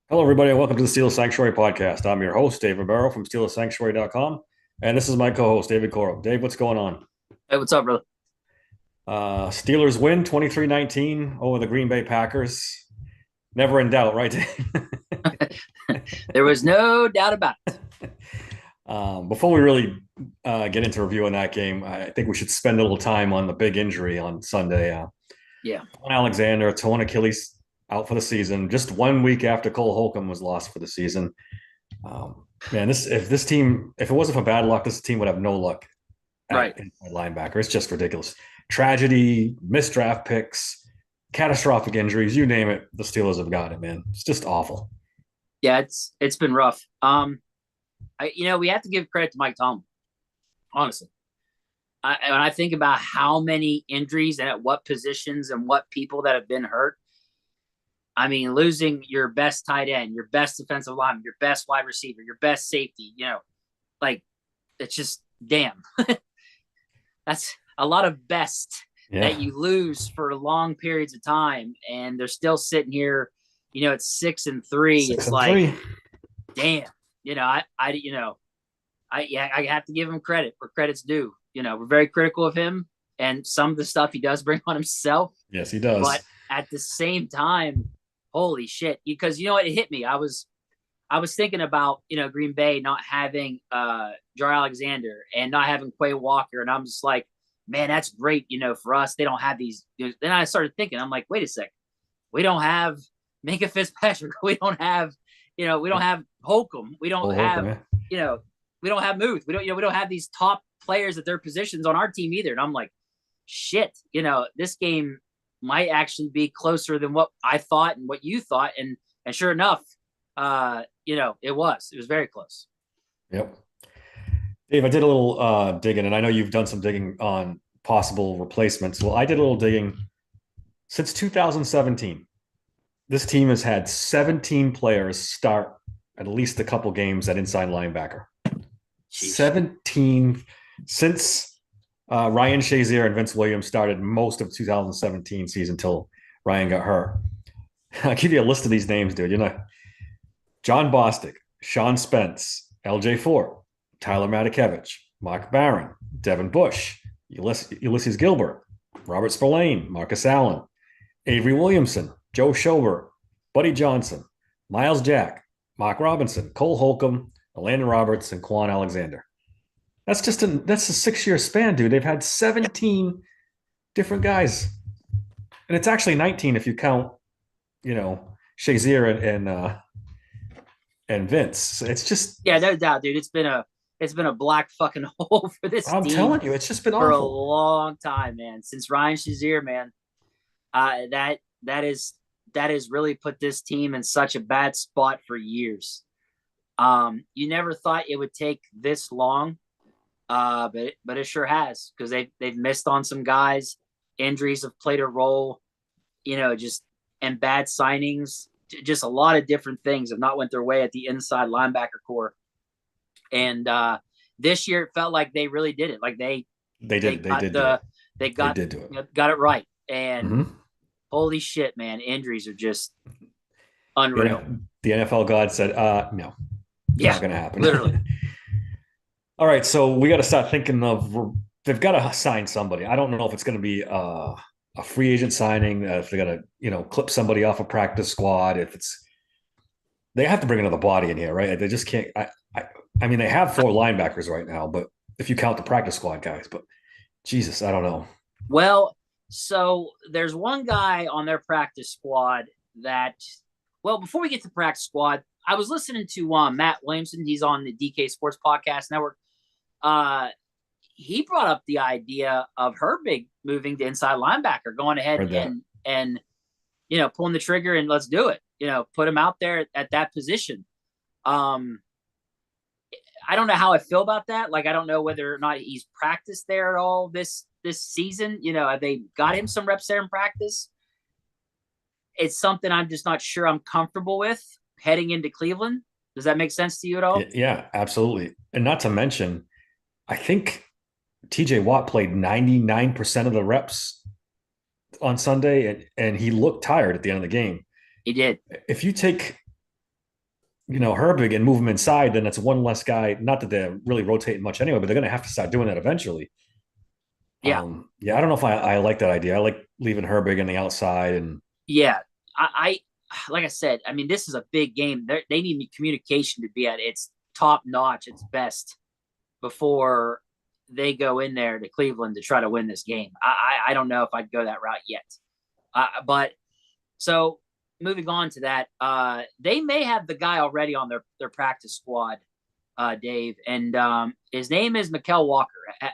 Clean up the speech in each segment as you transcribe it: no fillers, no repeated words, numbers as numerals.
Hello, everybody, and welcome to the Steelers Sanctuary podcast. I'm your host, David Barrow from SteelersSanctuary.com, and this is my co-host, David Coro. Dave, what's going on? Hey, what's up, brother? Steelers win 23-19 over the Green Bay Packers. Never in doubt, right, There was no doubt about it. Before we really get into reviewing that game, I think we should spend a little time on the big injury on Sunday. Yeah, Kwon Alexander, torn Achilles, out for the season, just 1 week after Cole Holcomb was lost for the season. Man, if it wasn't for bad luck, this team would have no luck right. at linebacker. It's just ridiculous. Tragedy, missed draft picks, catastrophic injuries, you name it, the Steelers have got it, man. It's just awful. Yeah, it's been rough. We have to give credit to Mike Tomlin, honestly. When I think about how many injuries and at what positions and what people that have been hurt, I mean, losing your best tight end, your best defensive lineman, your best wide receiver, your best safety, like it's just damn. That's a lot of best Yeah. that you lose for long periods of time, and they're still sitting here. It's 6-3. Six It's and like, three. damn. I have to give him credit where credit's due. We're very critical of him and some of the stuff he does bring on himself, Yes, he does. but at the same time, holy shit! Because what, it hit me. I was thinking about Green Bay not having Jar Alexander and not having Quay Walker, and I'm just like, man, that's great. For us, they don't have these. Then I started thinking, I'm like, wait a second, we don't have Minka Fitzpatrick, we don't have Holcomb, we don't Cole Holcomb, have yeah. you know we don't have Muth, we don't have these top players at their positions on our team either, and I'm like, shit, this game might actually be closer than what I thought and what you thought, and sure enough, it was very close. Yep. Dave, I did a little digging, and I know you've done some digging on possible replacements. Well, I did a little digging since 2017. This team has had 17 players start at least a couple games at inside linebacker. Jeez. 17 since Ryan Shazier and Vince Williams started most of 2017 season until Ryan got hurt. I'll give you a list of these names, dude. John Bostic, Sean Spence, LJ Fort, Tyler Matakevich, Mark Barron, Devin Bush, Ulysses Gilbert, Robert Spillane, Marcus Allen, Avery Williamson, Joe Schobert, Buddy Johnson, Miles Jack, Mark Robinson, Cole Holcomb, Landon Roberts, and Kwon Alexander. That's a 6 year span, dude. They've had 17 different guys, and it's actually 19 if you count, Shazier and Vince. It's just, Yeah, no doubt, dude. It's been a black fucking hole for this I'm team telling you, it's just been for a awful. long time, man. Since Ryan Shazier, man, that is really put this team in such a bad spot for years. You never thought it would take this long, but it sure has, because they've missed on some guys. Injuries have played a role, just and bad signings. Just a lot of different things have not went their way at the inside linebacker core. And this year it felt like they really did it. Like They they did. They got did do it. they They got did do it. got it right. And Mm-hmm. holy shit, man, injuries are just The, unreal. the NFL God said, no, Yeah, not going to literally. happen. All right, so we got to start thinking of they've got to sign somebody. I don't know if it's going to be a free agent signing, if they got to clip somebody off a practice squad. If it's they have to bring another body in here, right? They just can't. I mean, they have four linebackers right now, but if you count the practice squad guys, but Jesus, I don't know. Well, so there's one guy on their practice squad that, well, before we get to practice squad, I was listening to Matt Williamson. He's on the DK Sports Podcast Network. Uh, he brought up the idea of Herbig moving to inside linebacker, going ahead Heard that. and pulling the trigger and let's do it. Put him out there at that position. Um, I don't know how I feel about that. Like, I don't know whether or not he's practiced there at all this season. Have they got him some reps there in practice? It's something I'm just not sure I'm comfortable with heading into Cleveland. Does that make sense to you at all? Yeah, absolutely. And not to mention, I think TJ Watt played 99% of the reps on Sunday, and he looked tired at the end of the game. He did. If you take Herbig and move him inside, then that's one less guy. Not that they're really rotating much anyway, but they're going to have to start doing that eventually. Yeah, Yeah, I don't know if I like that idea. I like leaving Herbig on the outside, and yeah. I like I said, I mean, this is a big game. They need communication to be at its top notch, its best before they go in there to Cleveland to try to win this game. I don't know if I'd go that route yet. But so moving on to that, they may have the guy already on their practice squad, Dave, and his name is Mykal Walker.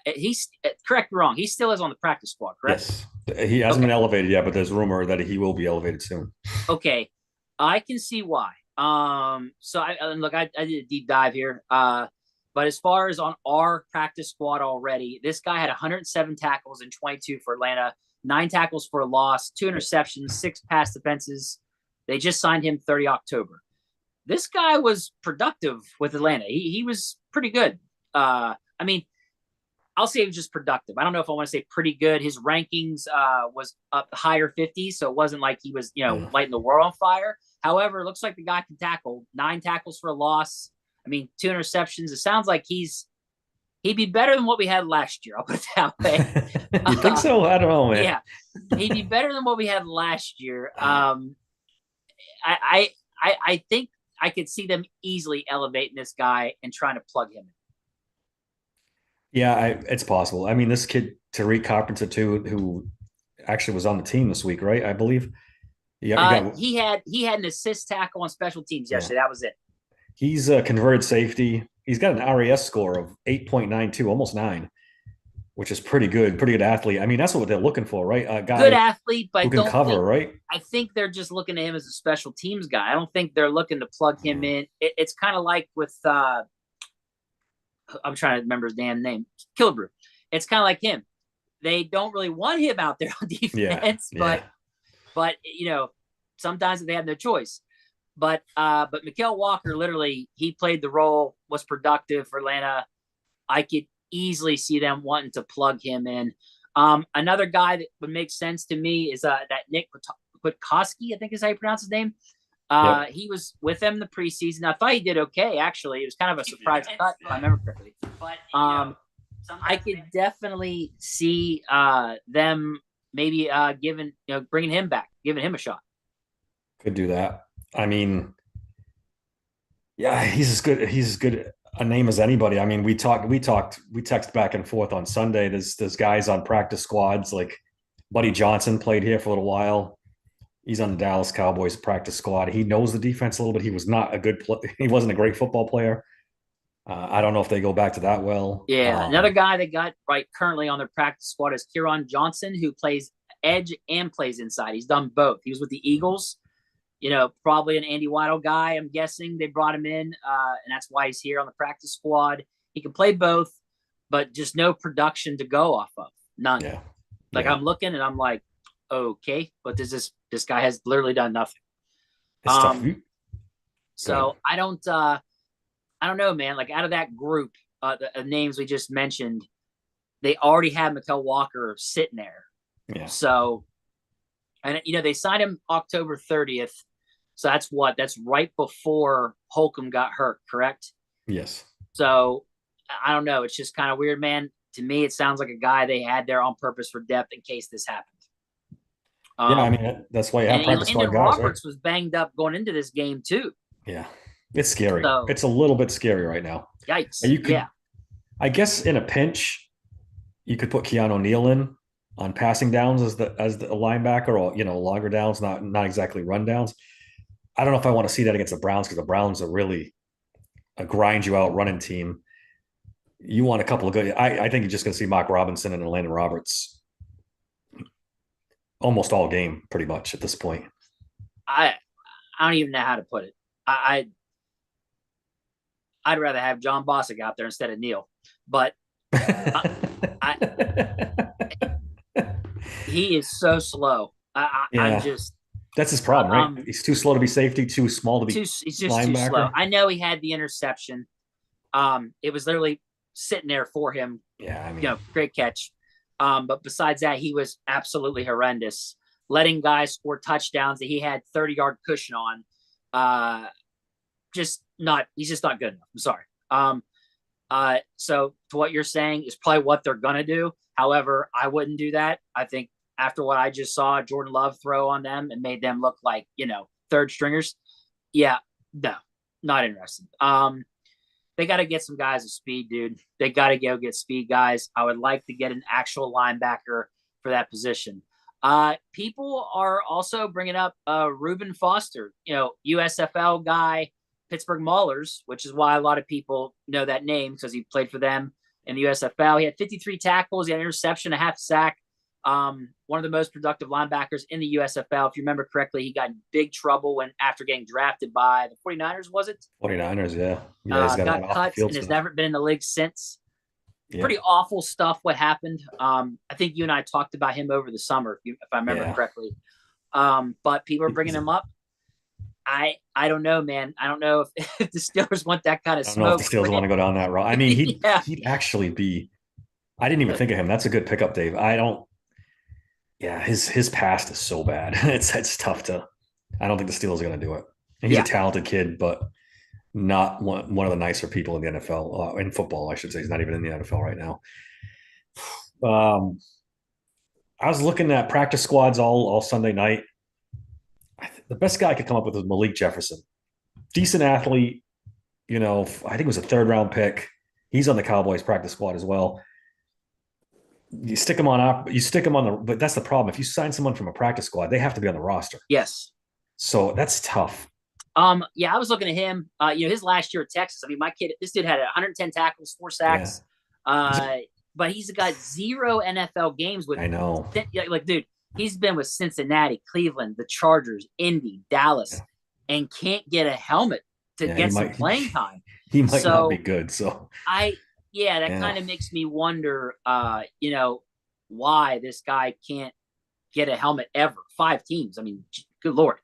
He's correct me wrong. He still is on the practice squad, correct? yes, he hasn't Okay. been elevated yet, but there's rumor that he will be elevated soon. Okay. I can see why. So I did a deep dive here. But as far as on our practice squad already, this guy had 107 tackles in 22 for Atlanta, 9 tackles for a loss, 2 interceptions, 6 pass defenses. They just signed him 30 October. This guy was productive with Atlanta. He was pretty good. I mean, I'll say he was just productive. I don't know if I want to say pretty good. His rankings was up the higher 50s, so it wasn't like he was, Yeah. lighting the world on fire. However, it looks like the guy can tackle. 9 tackles for a loss. I mean, 2 interceptions. It sounds like he'd be better than what we had last year. I'll put it that way. You think so? I don't know, man. Yeah, he'd be better than what we had last year. I think I could see them easily elevating this guy and trying to plug him in. Yeah, it's possible. I mean, this kid Tariq Carpenter too, who actually was on the team this week, right? I believe. Yeah, you got. He had an assist tackle on special teams Yeah, yesterday. That was it. he's a converted safety. He's got an RAS score of 8.92, almost 9, which is pretty good athlete. I mean, that's what they're looking for, right? A Good guy athlete, but who can cover, right? I think they're just looking at him as a special teams guy. I don't think they're looking to plug him in. It's kind of like with I'm trying to remember his damn name, Killebrew. It's kind of like him. They don't really want him out there on Yeah, defense, yeah, but sometimes they have no choice. But Mykal Walker, literally, he played the role, was productive for Atlanta. I could easily see them wanting to plug him in. Another guy that would make sense to me is that Nick Kwiatkowski, I think is how you pronounce his name. yep. He was with them the preseason. I thought he did okay, actually. It was kind of a surprise cut, if I remember correctly. But I could definitely see them maybe bringing him back, giving him a shot. Could do that. I mean, yeah, He's as good a name as anybody. I mean, we text back and forth on Sunday. There's guys on practice squads like Buddy Johnson played here for a little while. He's on the Dallas Cowboys practice squad. He knows the defense a little bit. He was not a good he wasn't a great football player. I don't know if they go back to that well. Yeah, another guy that got right currently on their practice squad is Kieran Johnson, who plays edge and plays inside. He's done both. He was with the Eagles. Probably an Andy Weidel guy. I'm guessing they brought him in, and that's why he's here on the practice squad. He can play both, but just no production to go off of. None. Yeah. Like Yeah. I'm looking and I'm like, okay, but this guy has literally done nothing. It's tough. So I don't know, man. Like out of that group, the names we just mentioned, they already had Mykal Walker sitting there. Yeah. So, and they signed him October 30th. So that's right before Holcomb got hurt, correct? Yes. So I don't know. It's just kind of weird, man. To me, it sounds like a guy they had there on purpose for depth in case this happened. Yeah, I mean that's why you have practice squad guys. Roberts was banged up going into this game too. Yeah, it's scary. So, it's a little bit scary right now. Yikes! And I guess, in a pinch, you could put Keanu Neal in on passing downs as the linebacker, or longer downs, not exactly run downs. I don't know if I want to see that against the Browns, because the Browns are really a grind you out running team. You want a couple of good. I think you're just going to see Mark Robinson and Landon Roberts almost all game, pretty much at this point. I don't even know how to put it. I'd rather have John Bostic out there instead of Neal, but he is so slow. I'm just. That's his problem, right? He's too slow to be safety, too small to be he's just linebacker. Too slow. I know he had the interception. It was literally sitting there for him. Yeah, I mean, great catch. But besides that, he was absolutely horrendous, letting guys score touchdowns that he had 30-yard cushion on. Just not he's just not good enough. I'm sorry. So to what you're saying is probably what they're gonna do. However, I wouldn't do that. I think after what I just saw Jordan Love throw on them and made them look like, third stringers. Yeah, no, not interested. They got to get some guys with speed, dude. They got to go get speed guys. I would like to get an actual linebacker for that position. People are also bringing up Reuben Foster, USFL guy, Pittsburgh Maulers, which is why a lot of people know that name because he played for them in the USFL. He had 53 tackles, he had an interception, a half sack. One of the most productive linebackers in the USFL. If you remember correctly, he got in big trouble after getting drafted by the 49ers, was it? 49ers, yeah. Yeah, he's got got cut and has never been in the league since. Yeah. Pretty awful stuff what happened. I think you and I talked about him over the summer, if I remember correctly. But people are bringing him up. I don't know, man. I don't know if the Steelers want that kind of smoke. I don't know if the Steelers want to go down that road. I mean, he'd actually be – I didn't even think of him. That's a good pickup, Dave. His past is so bad. It's tough to – I don't think the Steelers are going to do it. And he's a talented kid, but not one of the nicer people in the NFL, in football, I should say. He's not even in the NFL right now. I was looking at practice squads all Sunday night. The best guy I could come up with was Malik Jefferson. Decent athlete, I think it was a third-round pick. He's on the Cowboys practice squad as well. You stick him on but that's the problem. If you sign someone from a practice squad, they have to be on the roster. Yes. So that's tough. I was looking at him. His last year at Texas. I mean, this dude had 110 tackles, 4 sacks. Yeah. But he's got 0 NFL games with. I know. Dude, he's been with Cincinnati, Cleveland, the Chargers, Indy, Dallas, and can't get a helmet to get some playing time. He might not be good. So that kind of makes me wonder, why this guy can't get a helmet ever. 5 teams. I mean, good Lord.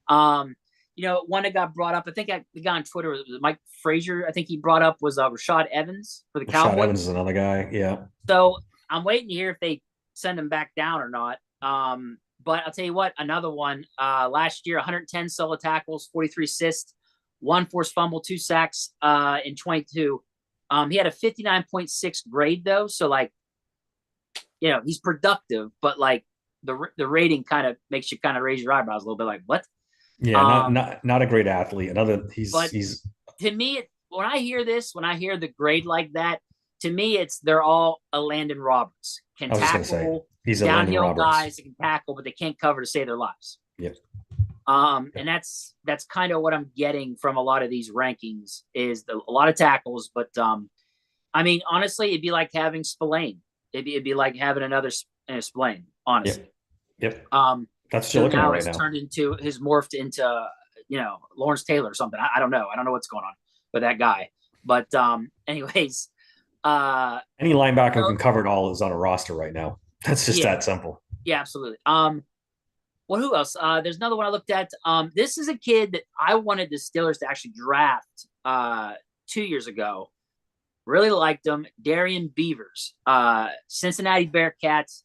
One that got brought up, I think the guy on Twitter was Mike Frazier. I think he brought up was Rashad Evans for the Cowboys. Rashad Evans is another guy. Yeah. So I'm waiting to hear if they send him back down or not. But I'll tell you what, another one, last year, 110 solo tackles, 43 assists, 1 forced fumble, 2 sacks, in 22. He had a 59.6 grade though. So he's productive, but the rating kind of makes you kind of raise your eyebrows a little bit. Like what? Yeah. Not a great athlete. He's to me, when I hear the grade like that, to me, they're all a Landon Roberts. Can tackle. He's a downhill guys that can tackle, but they can't cover to save their lives. Yep. And that's kind of what I'm getting from a lot of these rankings is a lot of tackles. But I mean, honestly, it'd be like having Spillane. It'd be like having another Spillane. Honestly. Yep. That's what you're looking at right now. Turned into morphed into Lawrence Taylor or something. I don't know. I don't know what's going on with that guy. But anyways, any linebacker who can cover it all is on a roster right now. That's just that simple. Yeah, absolutely. Who else? There's another one I looked at. This is a kid that I wanted the Steelers to actually draft 2 years ago. Really liked him. Darian Beavers, Cincinnati Bearcats.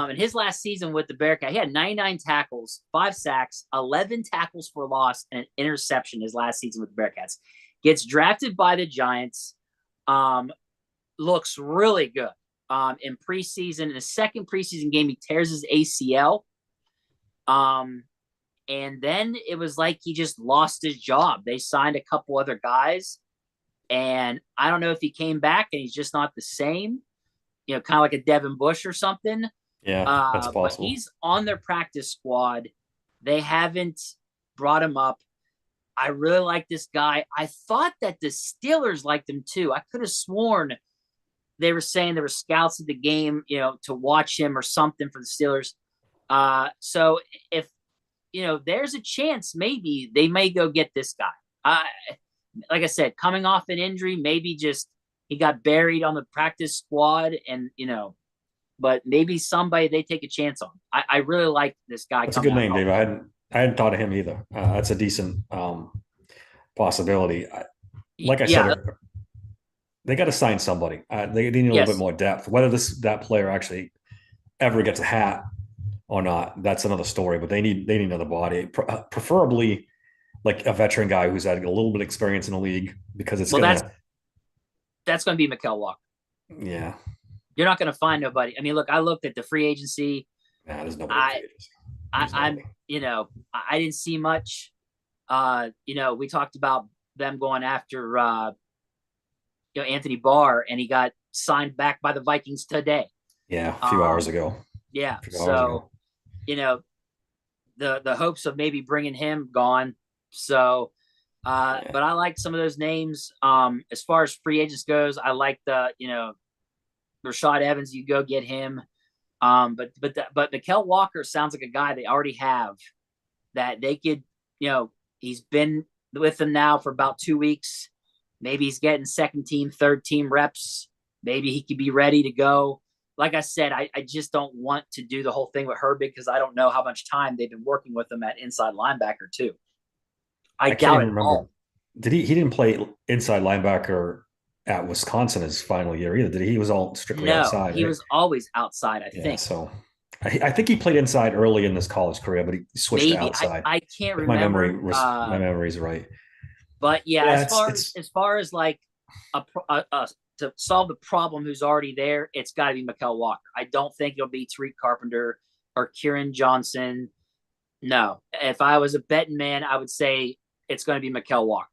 In his last season with the Bearcats, he had 99 tackles, 5 sacks, 11 tackles for loss, and an interception his last season with the Bearcats. Gets drafted by the Giants. Looks really good. In preseason, in the second preseason game, he tears his ACL. And then it was like he just lost his job. They signed a couple other guys, and I don't know if he came back and he's just not the same, kind of like a Devin Bush or something. Yeah, that's possible. But he's on their practice squad. They haven't brought him up. I really like this guy. I thought that the Steelers liked him too. I could have sworn they were saying there were scouts at the game, to watch him or something for the Steelers. So if, there's a chance, maybe they may go get this guy. Like I said, coming off an injury, maybe just he got buried on the practice squad and, but maybe somebody they take a chance on. I really like this guy. That's a good name, Dave. I hadn't thought of him either. That's a decent possibility. Like I said, they got to sign somebody. They need a little bit more depth. Whether that player actually ever gets a hat or not, that's another story. But they need another body, preferably like a veteran guy who's had a little bit of experience in the league because it's Well, gonna, that's going to be Mikael Walker. yeah, You're not going to find nobody. I mean, look, I looked at the free agency. nah, there's nobody in I, free agency. There's I'm, nobody. I didn't see much. We talked about them going after, Anthony Barr, and he got signed back by the Vikings today. Yeah, a few hours Um, ago. yeah. A few hours So, ago. you know, the hopes of maybe bringing him gone. So, Yeah. but I like some of those names. As far as free agents goes, I like Rashad Evans. You go get him. But Mikael Walker sounds like a guy they already have that they could. He's been with them now for about 2 weeks. Maybe he's getting second team, third team reps. Maybe he could be ready to go. Like I said, I just don't want to do the whole thing with Herbig because I don't know how much time they've been working with him at inside linebacker too. I I can't doubt even it remember. all. Did he? He didn't play inside linebacker at Wisconsin his final year either. Did he? He was all strictly No, outside, he right? was always outside. I Yeah. think So I think he played inside early in his college career, but he switched to maybe outside. I can't If my remember. my memory's right. But yeah, Yeah, as far as like to solve the problem who's already there, it's got to be Mikael Walker. I don't think it'll be Tariq Carpenter or Kieran Johnson. No, if I was a betting man, I would say it's going to be Mikael Walker.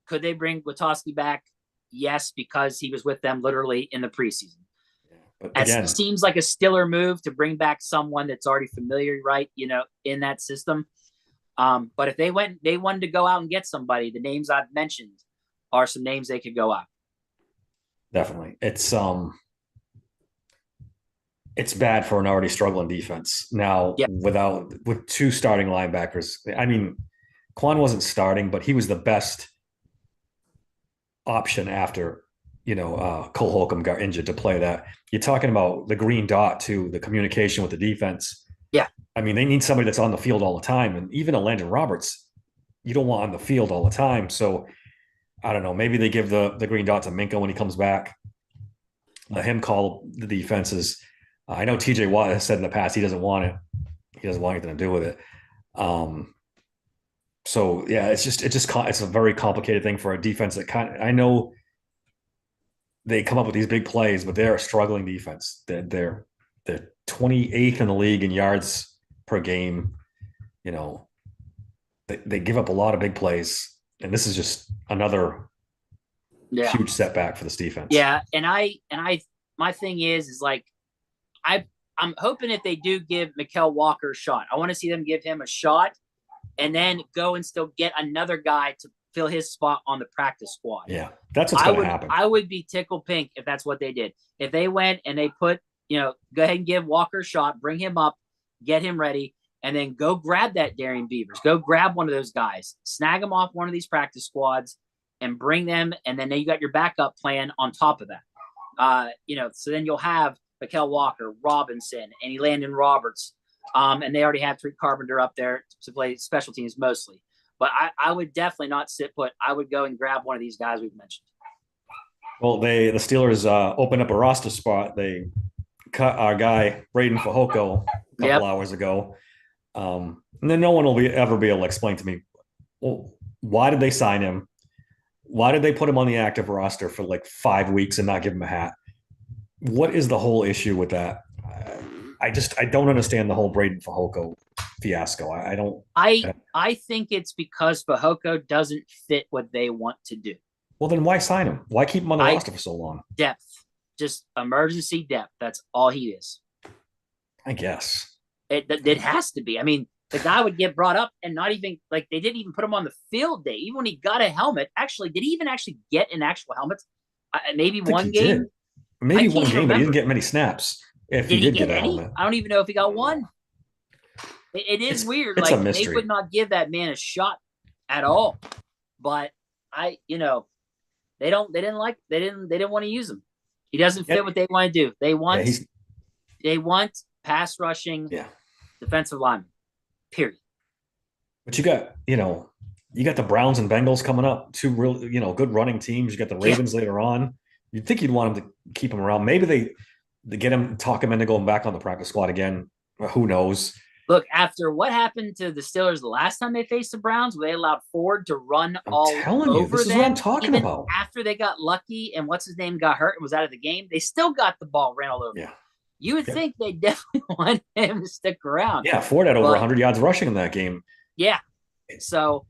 Could they bring Witowski back? Yes, because he was with them literally in the preseason. but It again, seems like a Stiller move to bring back someone that's already familiar, right? In that system. But if they wanted to go out and get somebody, the names I've mentioned are some names they could go out. definitely. It's bad for an already struggling defense. Now, Yeah, with two starting linebackers, I mean, Quan wasn't starting, but he was the best option after Cole Holcomb got injured to play that. You're talking about the green dot to the communication with the defense. yeah, I mean, they need somebody that's on the field all the time, and even a Landon Roberts, you don't want on the field all the time. So I don't know. Maybe they give the green dot to Minka when he comes back. Let him call the defenses. I know TJ Watt has said in the past he doesn't want it. He doesn't want anything to do with it. So yeah, it's a very complicated thing for a defense that I know they come up with these big plays, but they're a struggling defense. They're 28th in the league in yards per game. They give up a lot of big plays, and this is just another yeah, huge setback for this defense. yeah. And my thing is like I'm hoping if they do give Mikael Walker a shot, I want to see them give him a shot, and then go and still get another guy to fill his spot on the practice squad. Yeah, that's what's going to happen. I would be tickled pink if that's what they did. If they went and they put, go ahead and give Walker a shot, bring him up, get him ready, and then go grab that Darian Beavers. Go grab one of those guys, snag them off one of these practice squads, and bring them. And then you got your backup plan on top of that. So then you'll have Mikael Walker, Robinson, and Landon Roberts. And they already have Tariq Carpenter up there to play special teams mostly. But I would definitely not sit put. I would go and grab one of these guys we've mentioned. Well, the Steelers opened up a roster spot. They cut our guy Braden Fajoko a couple hours ago, and then no one will ever be able to explain to me, well, why did they sign him? Why did they put him on the active roster for like 5 weeks and not give him a hat? What is the whole issue with that? I don't understand the whole Braden Fajoko fiasco. I think it's because Fajoko doesn't fit what they want to do. Well, then why sign him? Why keep him on the roster for so long? Depth, just emergency depth. That's all he is. I guess it has to be. I mean, the guy would get brought up and not even like they didn't even put him on the field day. Even when he got a helmet, actually, did he even actually get an actual helmet? Maybe one game. Did. Maybe one game, but he didn't get many snaps. If he did get a helmet, I don't even know if he got one. It is weird. It's like a mystery. They would not give that man a shot at all. But they didn't want to use him. He doesn't fit what they want to do. They want pass rushing defensive lineman. Period. But you got the Browns and Bengals coming up, two real good running teams. You got the Ravens later on. You'd think you'd want them to keep him around. Maybe they get him, talk him into going back on the practice squad again. Who knows? Look, after what happened to the Steelers the last time they faced the Browns, where they allowed Ford to run I'm all telling you, over this is what I'm them, talking even about. after they got lucky and what's his name got hurt and was out of the game, they still got the ball ran all over. Yeah. You would Yeah. think they definitely want him to stick around. Yeah. Ford had over But 100 yards rushing in that game. yeah, so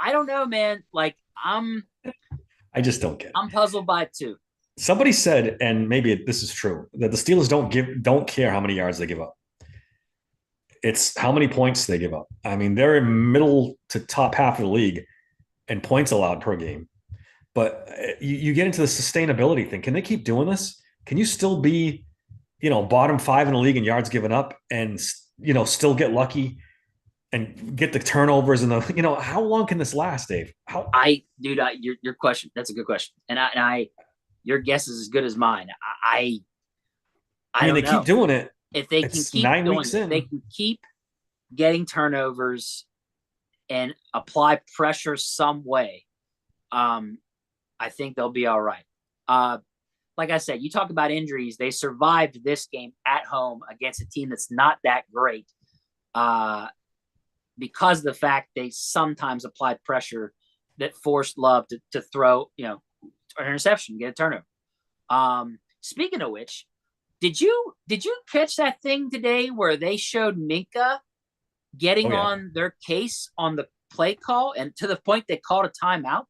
I don't know, man. Like I just don't get it. I'm puzzled by it too. Somebody said, and maybe this is true, that the Steelers don't care how many yards they give up. It's how many points they give up. I mean, they're in middle to top half of the league in points allowed per game. But you get into the sustainability thing. Can they keep doing this? Can you still be, bottom 5 in the league in yards given up and, still get lucky and get the turnovers and how long can this last, Dave? Your question, that's a good question. And I your guess is as good as mine. I mean, don't they know keep doing it. if they can It's keep 9 doing weeks it. in. They can keep getting turnovers and apply pressure some way. I think they'll be all right. Like I said, you talk about injuries. They survived this game at home against a team that's not that great because of the fact they sometimes applied pressure that forced Love to throw, an interception, get a turnover. Speaking of which, did you catch that thing today where they showed Minka getting on their case on the play call and to the point they called a timeout?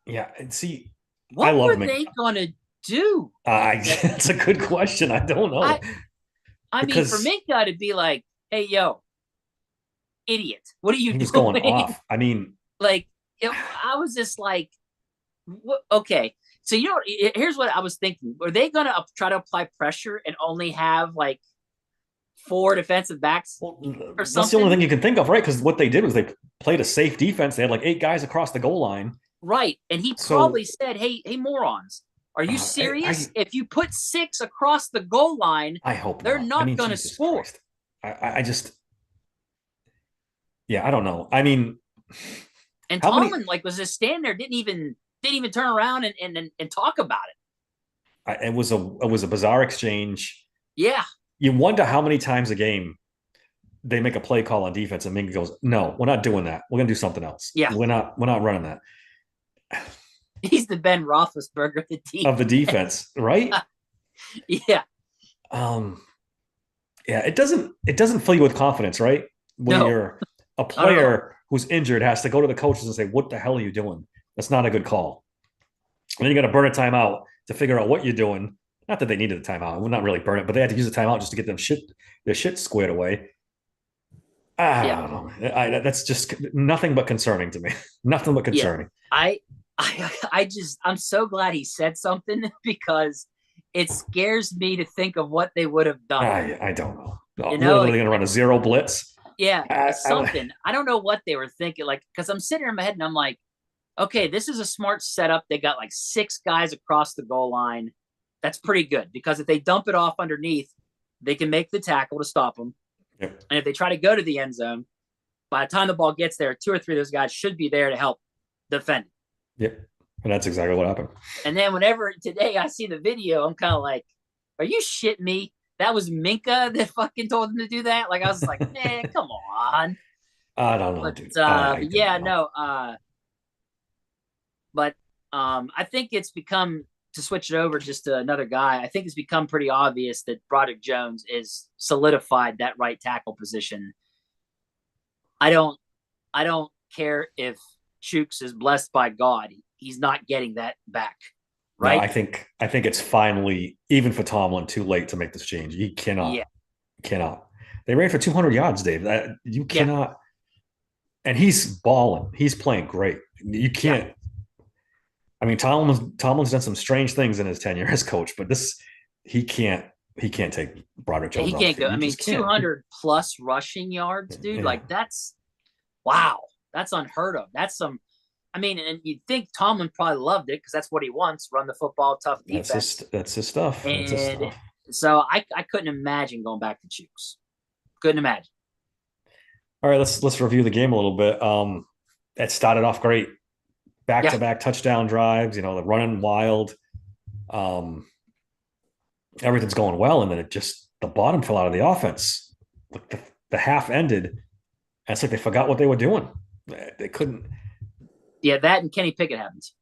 Yeah, and see, what were they gonna do? That's a good question. I don't know. I mean, for Minka to be like, "Hey, yo, idiot, what are you doing?" He was going off. I mean, I was just like, okay. So here's what I was thinking: Are they gonna try to apply pressure and only have like 4 defensive backs or something? That's the only thing you can think of, right? Because what they did was they played a safe defense. They had like 8 guys across the goal line. Right. And he probably said, hey, morons, are you serious? If you put 6 across the goal line, I hope they're not going to score. Christ. I just, I don't know. I mean, and Tomlin was just standing there, didn't even turn around and talk about it. It was a bizarre exchange. Yeah. You wonder how many times a game they make a play call on defense and Minka goes, "No, we're not doing that. We're going to do something else. Yeah. We're not running that." He's the Ben Roethlisberger of the defense, right? Yeah. It doesn't fill you with confidence, right? When you're a player who's injured has to go to the coaches and say, "What the hell are you doing? That's not a good call." And then you got to burn a timeout to figure out what you're doing. Not that they needed a timeout. Well, not really burn it, but they had to use a timeout just to get their shit squared away. I don't know. That's just nothing but concerning to me. Nothing but concerning. Yeah. I'm so glad he said something because it scares me to think of what they would have done. I don't know. Literally going to run a zero blitz. Yeah, something. I don't know what they were thinking. Because I'm sitting here in my head and I'm like, okay, this is a smart setup. They got 6 guys across the goal line. That's pretty good because if they dump it off underneath, they can make the tackle to stop them. Yep. And if they try to go to the end zone, by the time the ball gets there, 2 or 3 of those guys should be there to help defend. Yep. And that's exactly what happened. And then whenever today I see the video, I'm kind of like, are you shitting me? That was Minka that fucking told him to do that? I was like, man, come on. I don't know, but, dude. But I think it's become, to switch it over just to another guy, I think it's become pretty obvious that Broderick Jones is solidified that right tackle position. I don't care if Chooks is blessed by God. He's not getting that back. Right. No, I think it's finally, even for Tomlin, too late to make this change. He cannot. Yeah. Cannot. They ran for 200 yards, Dave. You cannot. Yeah. And he's balling. He's playing great. You can't. Yeah. I mean, Tomlin's done some strange things in his tenure as coach, but he can't take Broderick Jones. He can't go. I mean, 200 plus rushing yards, dude. Yeah. That's wow. That's unheard of. That's some. I mean, and you'd think Tomlin probably loved it because that's what he wants: run the football, tough defense. That's his stuff. And that's his stuff. So I couldn't imagine going back to Chooks. Couldn't imagine. All right, let's review the game a little bit. It started off great. Back-to-back touchdown drives, the running wild. Everything's going well, and then the bottom fell out of the offense. the half ended, and it's like they forgot what they were doing. They couldn't. Yeah, that and Kenny Pickett happens.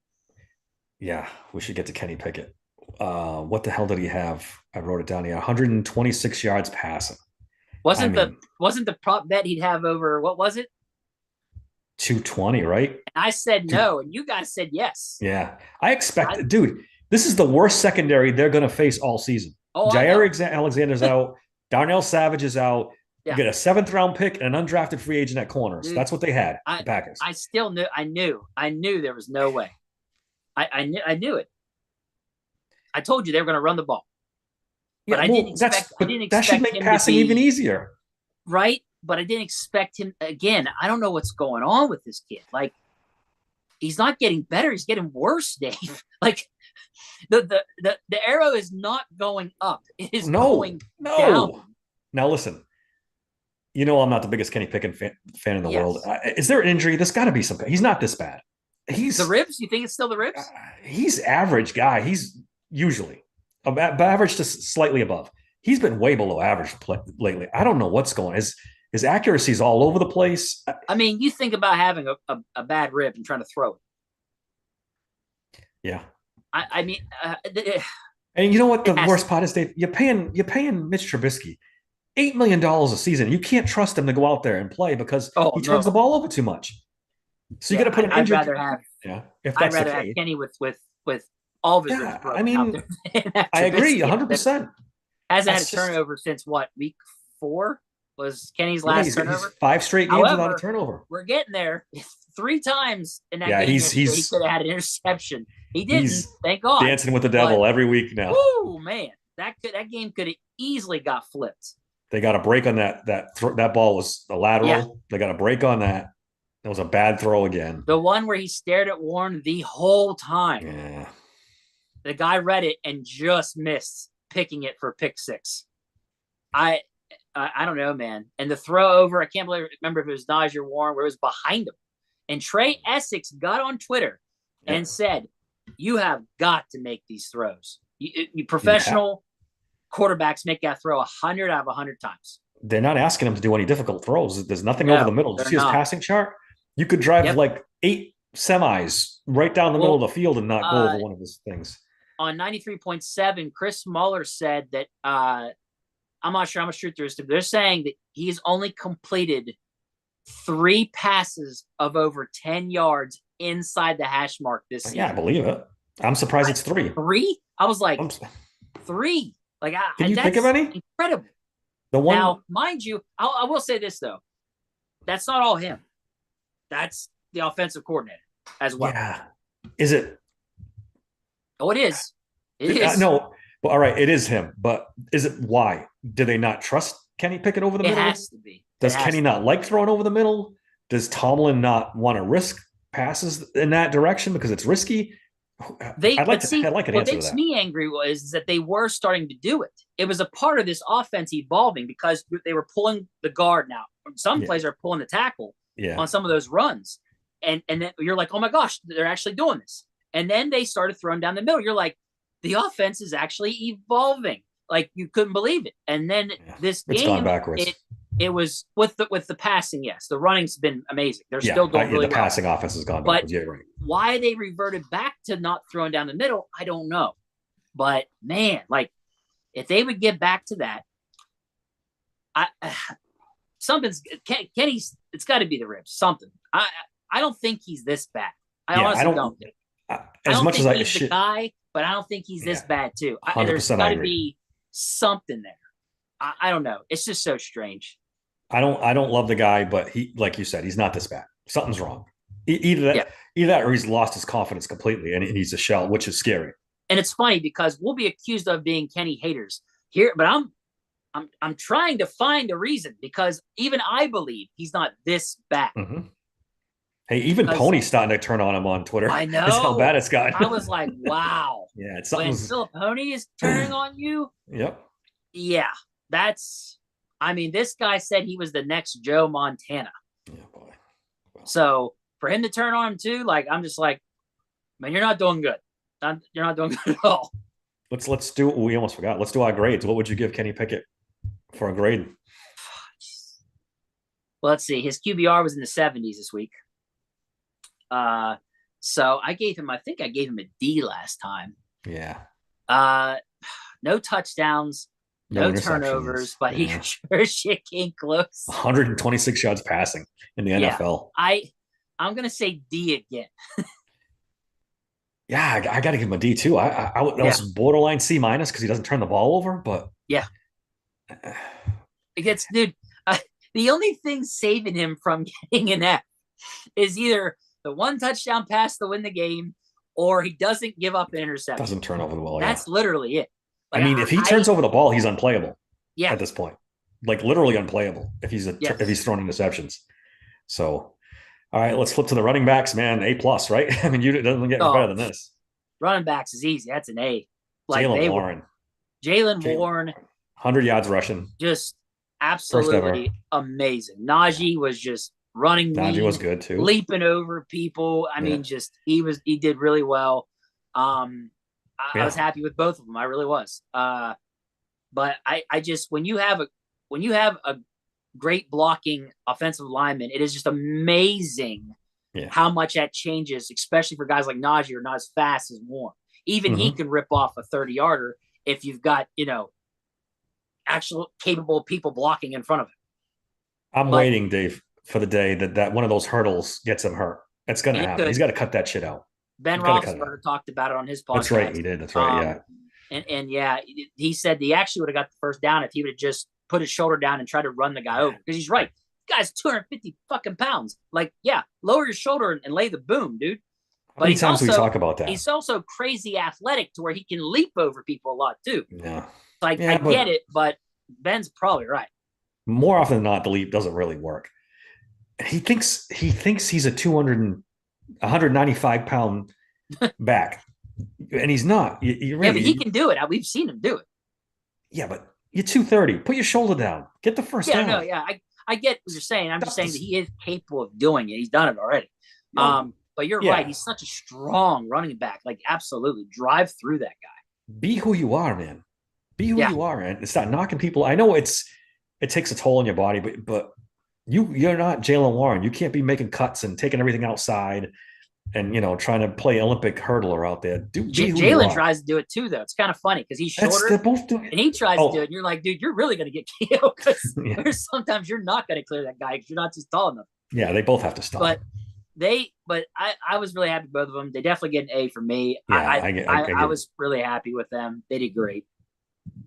Yeah, we should get to Kenny Pickett. What the hell did he have? I wrote it down here. 126 yards passing. I Wasn't the mean, wasn't the prop bet he'd have over what was it? 220, right? And I said no, and you guys said yes. Yeah. I expect, dude, this is the worst secondary they're going to face all season. Oh, I know. Jair Alexander's out. Darnell Savage is out. You Yeah. get a 7th-round pick and an undrafted free agent at corners. Dude, That's what they had, the I Packers. I still knew I knew there was no way. I knew it. I told you they were going to run the ball, but I didn't expect. I didn't that should expect make him passing to be even easier. right. But I didn't expect him again. I don't know what's going on with this kid. Like he's not getting better. He's getting worse, Dave. Like the arrow is not going up. It is going down. Now listen, you know I'm not the biggest Kenny Pickett fan in the Yes. world. Is there an injury? There's got to be some. He's not this bad. He's The ribs? You think it's still the ribs? he's average guy. He's usually average to slightly above. He's been way below average lately. I don't know what's going on. His accuracy is all over the place. I mean, you think about having a bad rib and trying to throw it. Yeah. I mean, And you know what the worst part is, Dave? You're paying Mitch Trubisky $8 million a season. You can't trust him to go out there and play because he turns the ball over too much. So you got to put an injury. I'd rather have if that's I'd rather have Kenny with all of his ribs broken. I mean, I agree 100%. Hasn't had a turnover since what, week 4 was Kenny's last turnover. He's 5 straight games without a turnover. We're getting there. 3 times in that game. He could have had an interception. He didn't. Thank God. Dancing with the devil every week now. Oh man, that game could have easily got flipped. They got a break on that ball was a lateral. Yeah. They got a break on that. That was a bad throw again. The one where he stared at Warren the whole time. Yeah. The guy read it and just missed picking it for pick 6. I don't know, man. And the throw over, I can't remember if it was Najee Warren where it was behind him. And Trey Essex got on Twitter and said, "You have got to make these throws. You professional quarterbacks make that throw 100 out of 100 times." They're not asking him to do any difficult throws. There's nothing over the middle. Did you see his passing chart? You could drive like 8 semis right down the middle of the field and not go over one of his things. On 93.7, Chris Muller said that I'm not sure how much truth there is to. They're saying that he's only completed 3 passes of over 10 yards inside the hash mark this season. Yeah, I believe it. I'm surprised it's 3. 3? I was like, 3. Like, can you think of any? Incredible. The one now, mind you, I will say this though, that's not all him. That's the offensive coordinator as well. Yeah. Is it? Oh, it is. It is. No. Well, all right. It is him. But is it why? Do they not trust Kenny Pickett over the middle? It has to be. Does Kenny not like throwing over the middle? Does Tomlin not want to risk passes in that direction because it's risky? I'd like an answer to that. What makes me angry is that they were starting to do it. It was a part of this offense evolving because they were pulling the guard now. Some plays are pulling the tackle on some of those runs. And then you're like, oh my gosh, they're actually doing this. And then they started throwing down the middle. You're like, the offense is actually evolving. Like you couldn't believe it. And then this game, it's gone backwards. It was with the passing, yes. The running's been amazing. They're still doing really well. The passing offense has gone backwards. But why they reverted back to not throwing down the middle, I don't know. But man, like if they would get back to that, Kenny's. It's got to be the ribs. Something. I don't think he's this bad. I honestly don't. As much as I he's the guy, but I don't think he's this bad too. There's got to be something there. I don't know. It's just so strange. I don't love the guy, but he, like you said, he's not this bad. Something's wrong. Either that, or he's lost his confidence completely, and he's a shell, which is scary. And it's funny because we'll be accused of being Kenny haters here, but I'm trying to find a reason because even I believe he's not this bad. Mm-hmm. Hey, even Pony's starting to turn on him on Twitter. I know. That's how bad it's gotten. I was like, wow. Yeah, it's something. When Philip Pony is turning on you. Yep. Yeah, this guy said he was the next Joe Montana. Yeah, boy. Well. So for him to turn on him too, like I'm just like, man, you're not doing good. You're not doing good at all. Let's do. We almost forgot. Let's do our grades. What would you give Kenny Pickett for a grade? Well, let's see. His QBR was in the 70s this week. So I think I gave him a D last time. Yeah. No touchdowns, No no interceptions. turnovers, but he Yeah. sure shit came close. 126 yards passing in the Yeah. NFL. I'm gonna say D again. Yeah, I got to give him a D too. I was borderline C minus because he doesn't turn the ball over, but yeah, it gets dude. The only thing saving him from getting an F is either the one touchdown pass to win the game, or he doesn't give up an interception. Doesn't turn over the ball. That's literally it. Like, I mean, if he turns over the ball, he's unplayable. Yeah. At this point, like literally unplayable if he's yes. if he's throwing interceptions. So, all right, let's flip to the running backs, man. A plus, right? I mean, it doesn't get better than this. Running backs is easy. That's an A. Like Jaylen Warren. Jaylen Warren. 100 yards rushing. Just absolutely amazing. Najee was just running. Najee was good too. Leaping over people. I mean, just he did really well. I was happy with both of them. I really was. But I just when you have a great blocking offensive lineman, it is just amazing how much that changes, especially for guys like Najee, are not as fast as Warren. Even he can rip off a 30-yarder if you've got, actual capable people blocking in front of him. I'm waiting, Dave, for the day that one of those hurdles gets him hurt. That's going to happen. He's got to cut that shit out. Ben Roethlisberger talked about it on his podcast. That's right. He did. That's right. And he said he actually would have got the first down if he would have just put his shoulder down and tried to run the guy over. Because he's right. The guy's 250 fucking pounds. Like, lower your shoulder and lay the boom, dude. How many times we talk about that? He's also crazy athletic to where he can leap over people a lot too. Yeah. Like, I get it, but Ben's probably right. More often than not, the leap doesn't really work. He thinks he's a 195 pound back, and he's not. But he can do it. We've seen him do it. Yeah, but you're 230. Put your shoulder down. Get the first down. I get what you're saying. I'm just saying that he is capable of doing it. He's done it already. But you're right. He's such a strong running back. Like, absolutely, drive through that guy. Be who you are, man. Be who you are, man. It's not knocking people. I know it takes a toll on your body, but you're not Jaylen Warren. You can't be making cuts and taking everything outside and trying to play Olympic hurdler out there. Jaylen tries to do it too, though. It's kind of funny because he's shorter. They're both doing it. And he tries to do it, and you're like, dude, you're really going to get KO because there's sometimes you're not going to clear that guy because you're not just tall enough. Yeah, they both have to stop. But I was really happy with both of them. They definitely get an A for me. Yeah, I was really happy with them. They did great.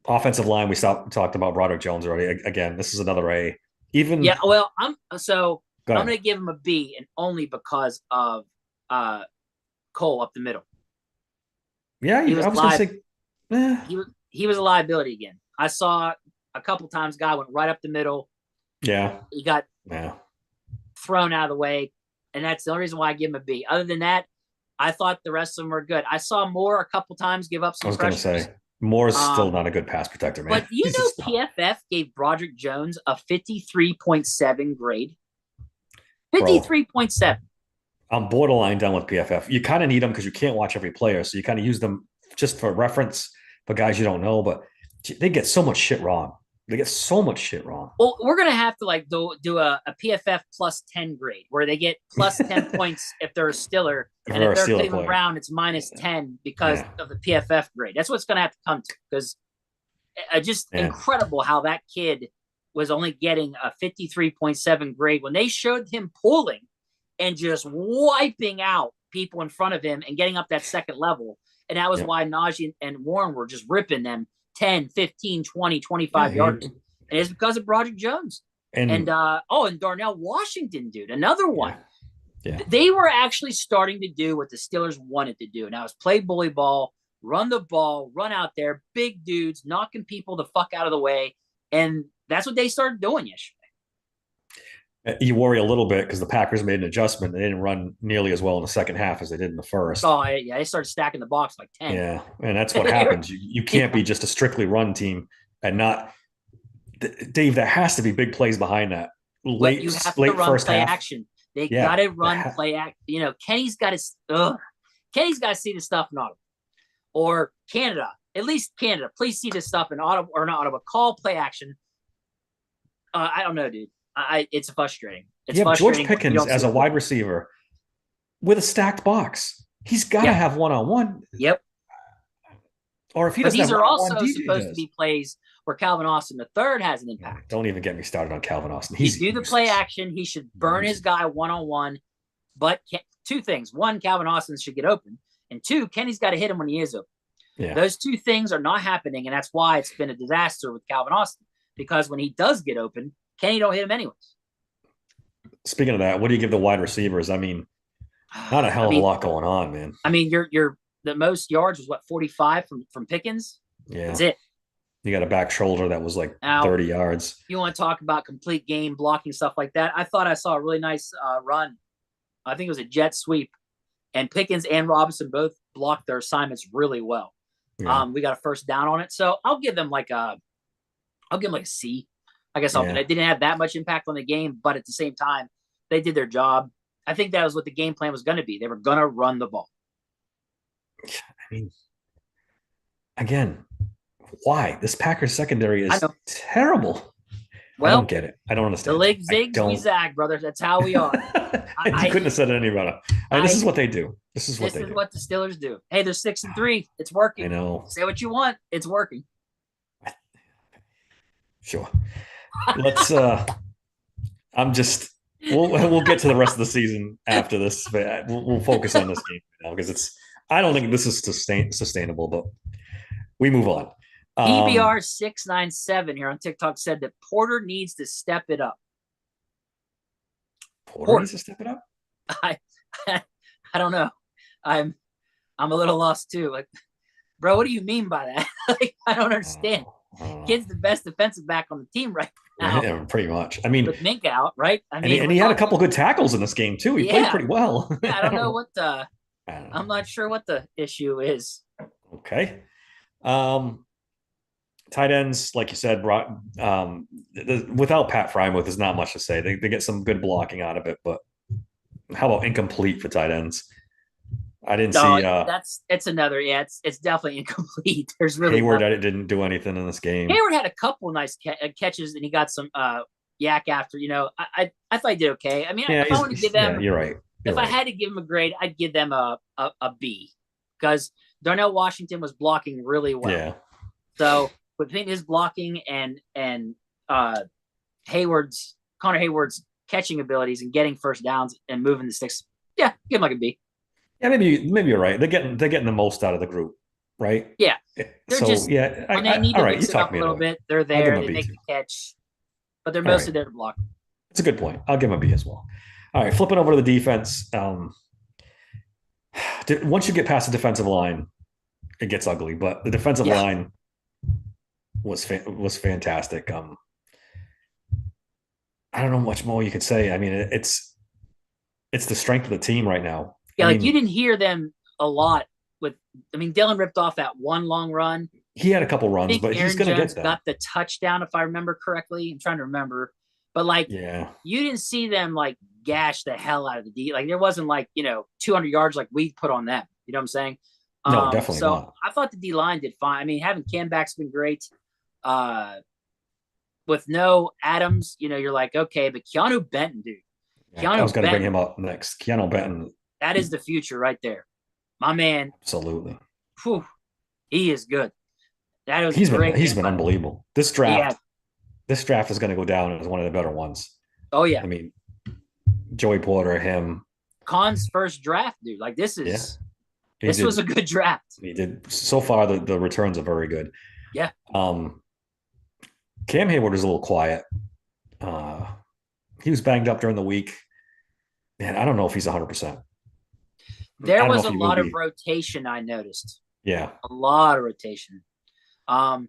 Offensive line, we talked about Broderick Jones already. Again, this is another A. I'm going to give him a B, and only because of Cole up the middle. Yeah, I was going to say he was a liability again. I saw a couple times guy went right up the middle. Yeah. He got thrown out of the way, and that's the only reason why I give him a B. Other than that, I thought the rest of them were good. I saw Moore a couple times give up some pressures. I was going to say, Moore's still not a good pass protector, man. But PFF gave Broderick Jones a 53.7 grade. 53.7. I'm borderline done with PFF. You kind of need them because you can't watch every player, so you kind of use them just for reference for guys you don't know, but they get so much shit wrong. Well, we're going to have to do a PFF plus 10 grade where they get plus 10 points if they're a Stiller. And if they're Cleveland Brown, it's minus 10 because of the PFF grade. That's what's going to have to come to because incredible how that kid was only getting a 53.7 grade when they showed him pulling and just wiping out people in front of him and getting up that second level. And that was why Najee and Warren were just ripping them 10, 15, 20, 25 yards. And it's because of Broderick Jones. And Darnell Washington, dude, another one. Yeah. They were actually starting to do what the Steelers wanted to do. And that was play bully ball, run the ball, run out there, big dudes, knocking people the fuck out of the way. And that's what they started doing yesterday. You worry a little bit because the Packers made an adjustment. They didn't run nearly as well in the second half as they did in the first. Oh, yeah. They started stacking the box like 10. Yeah, and that's what happens. You can't be just a strictly run team and not – Dave, there has to be big plays behind that. Late first play half. Action. They got to run play action. Kenny's got to see the stuff in Audible. Or Canada. At least Canada. Please see this stuff in Audible or not Audible. Call play action. I don't know, dude. it's frustrating. It's You have George frustrating. Pickens as a wide receiver with a stacked box. He's got to have one-on-one. Yep. Or if he But doesn't these have are one-on-one, also DJ supposed to does. be plays where Calvin Austin III has an impact. Don't even get me started on Calvin Austin. He's do the play action. He should burn his guy one-on-one. But two things. One, Calvin Austin should get open. And two, Kenny's got to hit him when he is open. Yeah. Those two things are not happening, and that's why it's been a disaster with Calvin Austin. Because when he does get open, Kenny don't hit him anyways. Speaking of that, what do you give the wide receivers? I mean, not a hell of a lot going on, man. I mean, you're the most yards was 45 from Pickens. Yeah. That's it. You got a back shoulder that was like 30 yards. You want to talk about complete game blocking, stuff like that. I thought I saw a really nice run. I think it was a jet sweep, and Pickens and Robinson both blocked their assignments really well. Yeah. We got a first down on it. So I'll give them like a C. I guess they didn't have that much impact on the game, but at the same time, they did their job. I think that was what the game plan was going to be. They were going to run the ball. I mean, again, why? This Packers secondary is terrible. Well, I don't get it. I don't understand. The leg zigs, we zag, brother. That's how we are. I couldn't have said it any better. This is what they do. This is what the Steelers do. Hey, they're 6-3. It's working. I know. Say what you want. It's working. Sure. Let's we'll get to the rest of the season after this, but we'll focus on this game now because I don't think this is sustainable, but we move on. EBR 697 here on TikTok said that Porter needs to step it up. Porter needs to step it up? I don't know. I'm a little lost too. Like, bro, what do you mean by that? Like, I don't understand. Kid's the best defensive back on the team right now. Yeah, pretty much. I mean, with Minkah out, right? I mean, and he had a couple good tackles in this game too. He played pretty well. I don't know what I'm not sure what the issue is. Okay. Tight ends, like you said, brought without Pat Freiermuth, there's not much to say. They get some good blocking out of it, but how about incomplete for tight ends? I didn't see. It's another. Yeah, it's definitely incomplete. There's really Hayward didn't do anything in this game. Hayward had a couple nice catches, and he got some yak after. You know, I thought he did okay. I mean, if I want to give them, you're right. If I had to give him a grade, I'd give them a B because Darnell Washington was blocking really well. Yeah. So between his blocking and Connor Hayward's catching abilities and getting first downs and moving the sticks, give him like a B. Yeah, maybe you're right. They're getting the most out of the group, right? Yeah. They're when they need to mix it up a little bit, they're there. They make the catch, but they're mostly there to block. That's a good point. I'll give them a B as well. All right, flipping over to the defense. Once you get past the defensive line, it gets ugly. But the defensive line was fantastic. I don't know much more you could say. I mean, it's the strength of the team right now. Yeah, you didn't hear them a lot Dillon ripped off that one long run. He had a couple runs, but he's going to get that. Got the touchdown, if I remember correctly. I'm trying to remember. But, you didn't see them, gash the hell out of the D. There wasn't, 200 yards like we put on them. You know what I'm saying? No, definitely not. I thought the D-line did fine. I mean, having Cam back's been great. With no Adams, you're like, okay, but Keanu Benton, dude. I was going to bring him up next. Keanu Benton. That is the future right there. My man. Absolutely. Whew, he is good. He's been unbelievable. This draft is going to go down as one of the better ones. Oh, yeah. I mean, Joey Porter, him. Khan's first draft, dude. This was a good draft. He did. So far, the returns are very good. Yeah. Cam Hayward is a little quiet. He was banged up during the week. Man, I don't know if he's 100%. There was a lot of rotation, I noticed. Yeah. A lot of rotation. I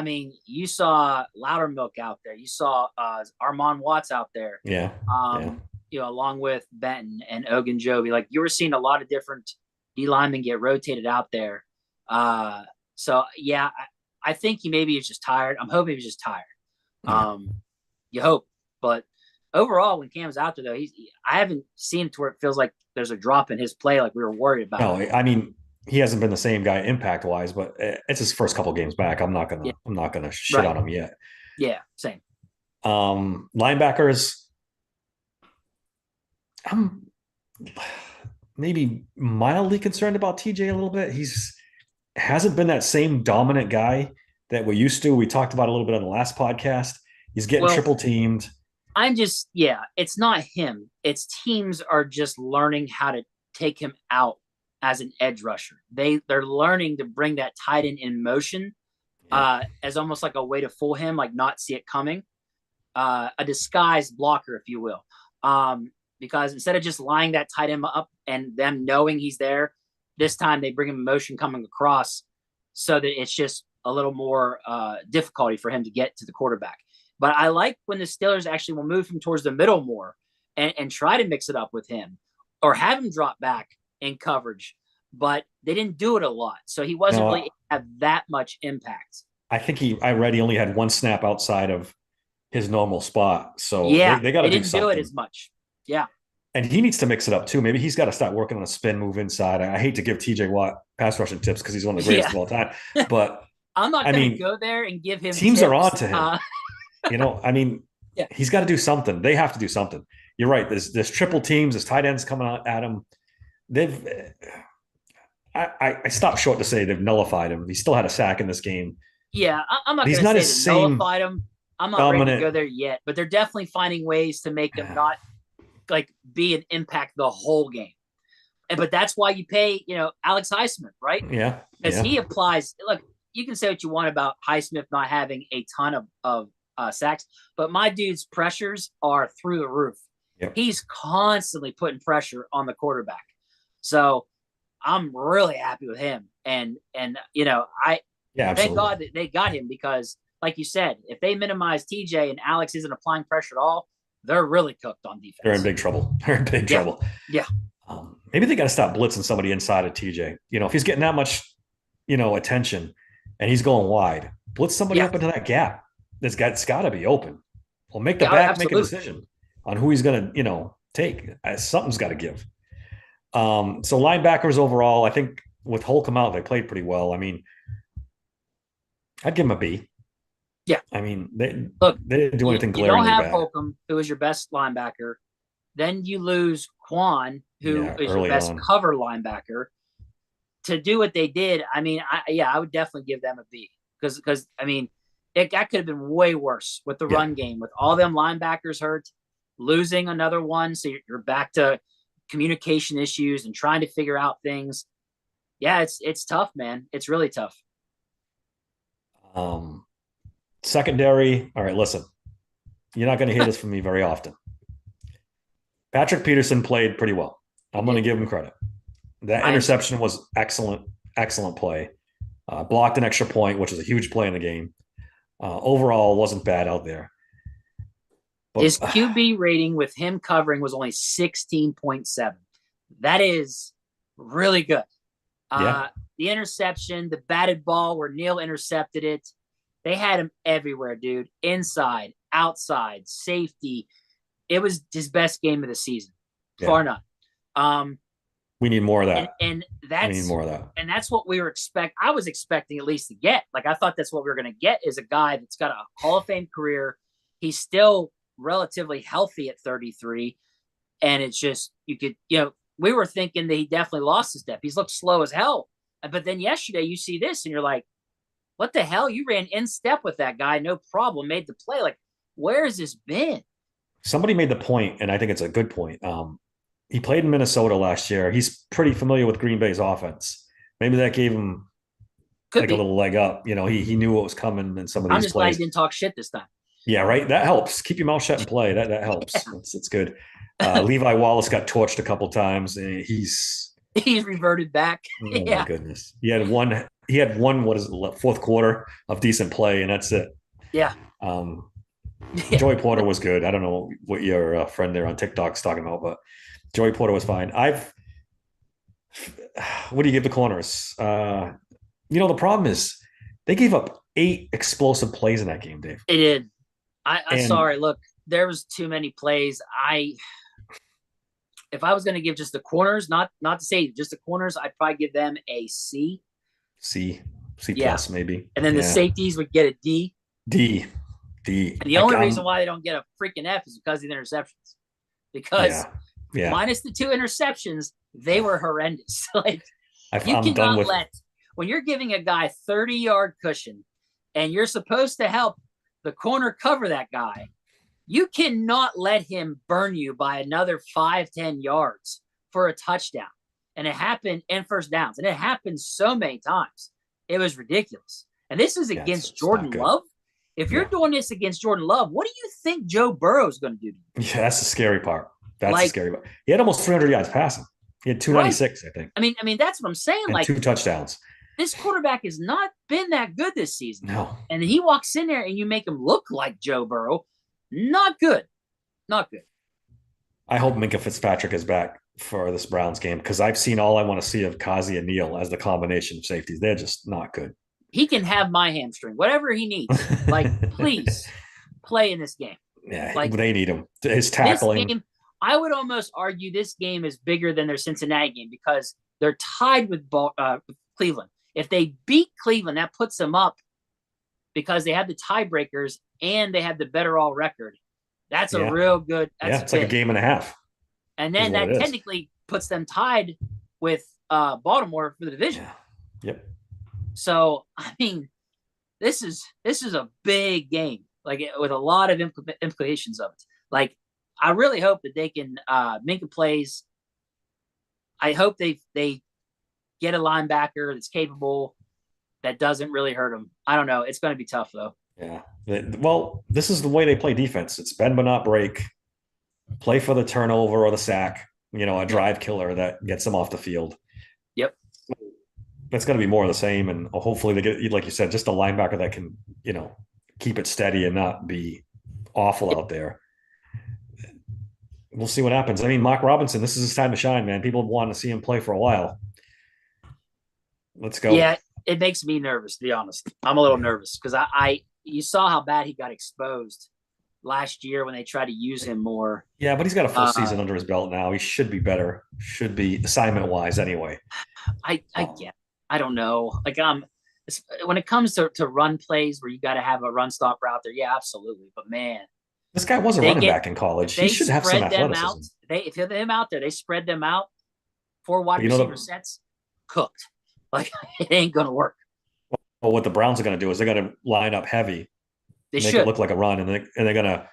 mean, you saw Loudermilk out there. You saw Armon Watts out there. Yeah. Along with Benton and Ogunjobi. You were seeing a lot of different D linemen get rotated out there. I think he maybe is just tired. I'm hoping he's just tired. You hope. But overall, when Cam's out there, though, I haven't seen it to where it feels like there's a drop in his play like we were worried about. No, I mean, he hasn't been the same guy impact wise, but it's his first couple games back. I'm not gonna shit on him yet. Yeah, same. Linebackers, I'm maybe mildly concerned about TJ a little bit. He's hasn't been that same dominant guy that we used to. We talked about a little bit on the last podcast. He's getting Well, triple teamed. I'm just, yeah, it's not him. It's teams are just learning how to take him out as an edge rusher. They're learning to bring that tight end in motion Yeah. as almost like a way to fool him, like not see it coming, a disguised blocker, if you will. Because instead of just lining that tight end up and them knowing he's there, this time they bring him in motion coming across so that it's just a little more difficulty for him to get to the quarterback. But I like when the Steelers actually will move him towards the middle more and try to mix it up with him or have him drop back in coverage. But they didn't do it a lot. So he wasn't really able to have that much impact. I think I read he only had one snap outside of his normal spot. So Yeah, they got to do didn't something. do it as much. Yeah. And he needs to mix it up too. Maybe he's got to start working on a spin move inside. I hate to give TJ Watt pass rushing tips because he's one of the greatest of all time. But I'm not going to go there and give him teams tips. are on to him. Yeah. He's got to do something. They have to do something. You're right. There's triple teams. There's tight ends coming out at him. I stopped short to say they've nullified him. He still had a sack in this game. Yeah, I'm not going to say they nullified him. I'm not ready to go there yet, but they're definitely finding ways to make him not like be an impact the whole game. But that's why you pay, Alex Highsmith, right? Yeah. Because he applies. Look, you can say what you want about Highsmith not having a ton of sacks, but my dude's pressures are through the roof. Yep. He's constantly putting pressure on the quarterback. So I'm really happy with him. And thank God that they got him because, like you said, if they minimize TJ and Alex isn't applying pressure at all, they're really cooked on defense. They're in big trouble. Trouble. Yeah. Maybe they got to stop blitzing somebody inside of TJ. If he's getting that much, attention and he's going wide, blitz somebody up into that gap. It's got to be open. Well, make the back make a decision on who he's going to, take. Something's got to give. So linebackers overall, I think with Holcomb out, they played pretty well. I mean, I'd give him a B. Yeah. I mean, they didn't do anything glaringly bad. You don't have Holcomb, who was your best linebacker. Then you lose Quan, who is your best cover linebacker. To do what they did, I mean, I would definitely give them a B. Because I mean, that could have been way worse with the run game. With all them linebackers hurt, losing another one, so you're back to communication issues and trying to figure out things. Yeah, it's tough, man. It's really tough. Secondary. All right, listen. You're not going to hear this from me very often. Patrick Peterson played pretty well. I'm going to give him credit. That interception was excellent play. Blocked an extra point, which is a huge play in the game. Overall, wasn't bad out there. But his QB rating with him covering was only 16.7. That is really good. The interception, the batted ball where Neal intercepted it, they had him everywhere, dude. Inside, outside, safety. It was his best game of the season. Far not. We need more of that. And we need more of that. And that's what we were I was expecting at least to get. Like, I thought that's what we were going to get is a guy that's got a Hall of Fame career. He's still relatively healthy at 33. And it's just, we were thinking that he definitely lost his step. He's looked slow as hell. But then yesterday you see this and you're like, what the hell? You ran in step with that guy. No problem. Made the play. Like, where has this been? Somebody made the point, and I think it's a good point. He played in Minnesota last year. He's pretty familiar with Green Bay's offense. Maybe that gave him a little leg up. He knew what was coming in some of these plays. I'm just glad he didn't talk shit this time. Yeah, right. That helps. Keep your mouth shut and play. That helps. It's good. Levi Wallace got torched a couple times. He's reverted back. Oh my goodness. He had one. Fourth quarter of decent play, and that's it. Yeah. Joey Porter was good. I don't know what your friend there on TikTok's talking about, but Joey Porter was fine. What do you give the corners? The problem is they gave up 8 explosive plays in that game, Dave. They did. I'm sorry. Look, there was too many plays. If I was going to give just the corners, not to say just the corners, I'd probably give them a C. C plus maybe. And then the safeties would get a D. D. The And the only reason why they don't get a freaking F is because of the interceptions. Because minus the 2 interceptions, they were horrendous. Like, you I'm done cannot with. let, when you're giving a guy 30-yard cushion and you're supposed to help the corner cover that guy, you cannot let him burn you by another 5-10 yards for a touchdown. And it happened, and first downs. And it happened so many times. It was ridiculous. And this is against Jordan Love. If you're doing this against Jordan Love, what do you think Joe Burrow is going to do? Yeah, that's the scary part. That's the scary part. He had almost 300 yards passing. He had 296, right. I think. I mean, that's what I'm saying. And 2 touchdowns. This quarterback has not been that good this season. No. And he walks in there and you make him look like Joe Burrow. Not good. Not good. I hope Minkah Fitzpatrick is back for this Browns game because I've seen all I want to see of Kazi and Neal as the combination of safeties. They're just not good. He can have my hamstring, whatever he needs. Like, please play in this game. Yeah, like, they need him. His tackling. This game, I would almost argue this game is bigger than their Cincinnati game because they're tied with Cleveland. If they beat Cleveland, that puts them up because they have the tiebreakers and they have the better all record. That's a real good. That's it's like a game and a half. And then that technically puts them tied with Baltimore for the division. Yeah. Yep. So, I mean, this is a big game, like, with a lot of implications of it. Like, I really hope that they can Minkah plays. I hope they get a linebacker that's capable, that doesn't really hurt them. I don't know. It's going to be tough, though. Yeah. Well, this is the way they play defense. It's bend but not break. Play for the turnover or the sack. A drive killer that gets them off the field. Yep. That's going to be more of the same, and hopefully they get, like you said, just a linebacker that can, keep it steady and not be awful out there. We'll see what happens. I mean, Mark Robinson, this is his time to shine, man. People want to see him play for a while. Let's go. Yeah, it makes me nervous, to be honest. I'm a little nervous because you saw how bad he got exposed last year when they tried to use him more. Yeah, but he's got a full season under his belt now. He should be better. Should be assignment-wise anyway. I don't know. Like, when it comes to run plays where you got to have a run stop route there, yeah, absolutely. But man, this guy was a running back in college. He should have some athleticism. If you have him out there, they spread them out. 4 wide receiver sets, cooked. Like, it ain't gonna work. Well, what the Browns are gonna do is they're gonna line up heavy. Make it look like a run, and they're gonna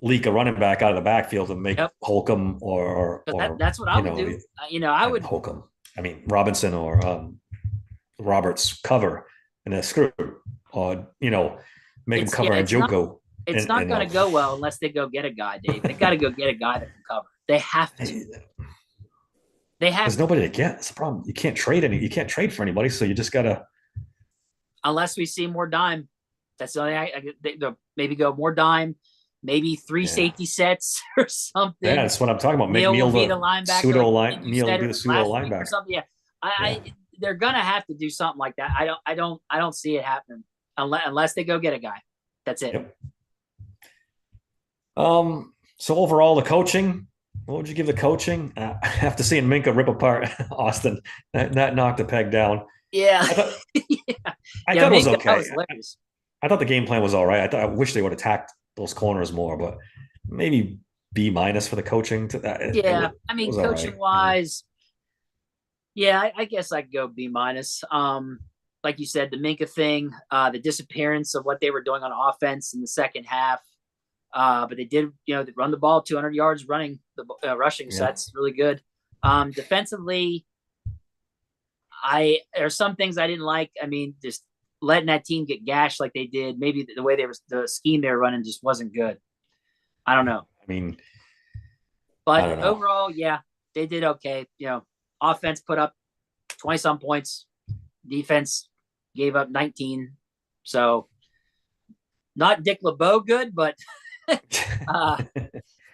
leak a running back out of the backfield and make Holcomb or that's what I would do. I would Holcomb. I mean Robinson or Roberts cover and then screw or make them cover Njoku. It's not going to go well unless they go get a guy, Dave. They got to go get a guy that can cover. They have to. There's nobody to get. It's a problem. You can't trade You can't trade for anybody, so you just gotta. Unless we see more dime, that's the only. Maybe go more dime. Maybe 3 safety sets or something. Yeah, that's what I'm talking about. Make Neal the linebacker. Neal be the pseudo linebacker. Or something. Yeah, they're gonna have to do something like that. I don't see it happening unless they go get a guy. That's it. Yep. So overall, the coaching. What would you give the coaching? After seeing Minkah rip apart Austin, that knocked the peg down. Yeah. I thought it was okay. I thought the game plan was all right. I wish they would have attacked those corners more, but maybe B- for the coaching. I mean, coaching wise, I guess I'd go B-. Like you said, the Minkah thing, the disappearance of what they were doing on offense in the second half. But they did, they run the ball 200 yards running the rushing sets, really good. Defensively, there's some things I didn't like. I mean, just letting that team get gashed like they did. Maybe the way the scheme they were running just wasn't good. I don't know. But overall, they did okay. Offense put up 20-some points. Defense gave up 19. So not Dick LeBeau good, but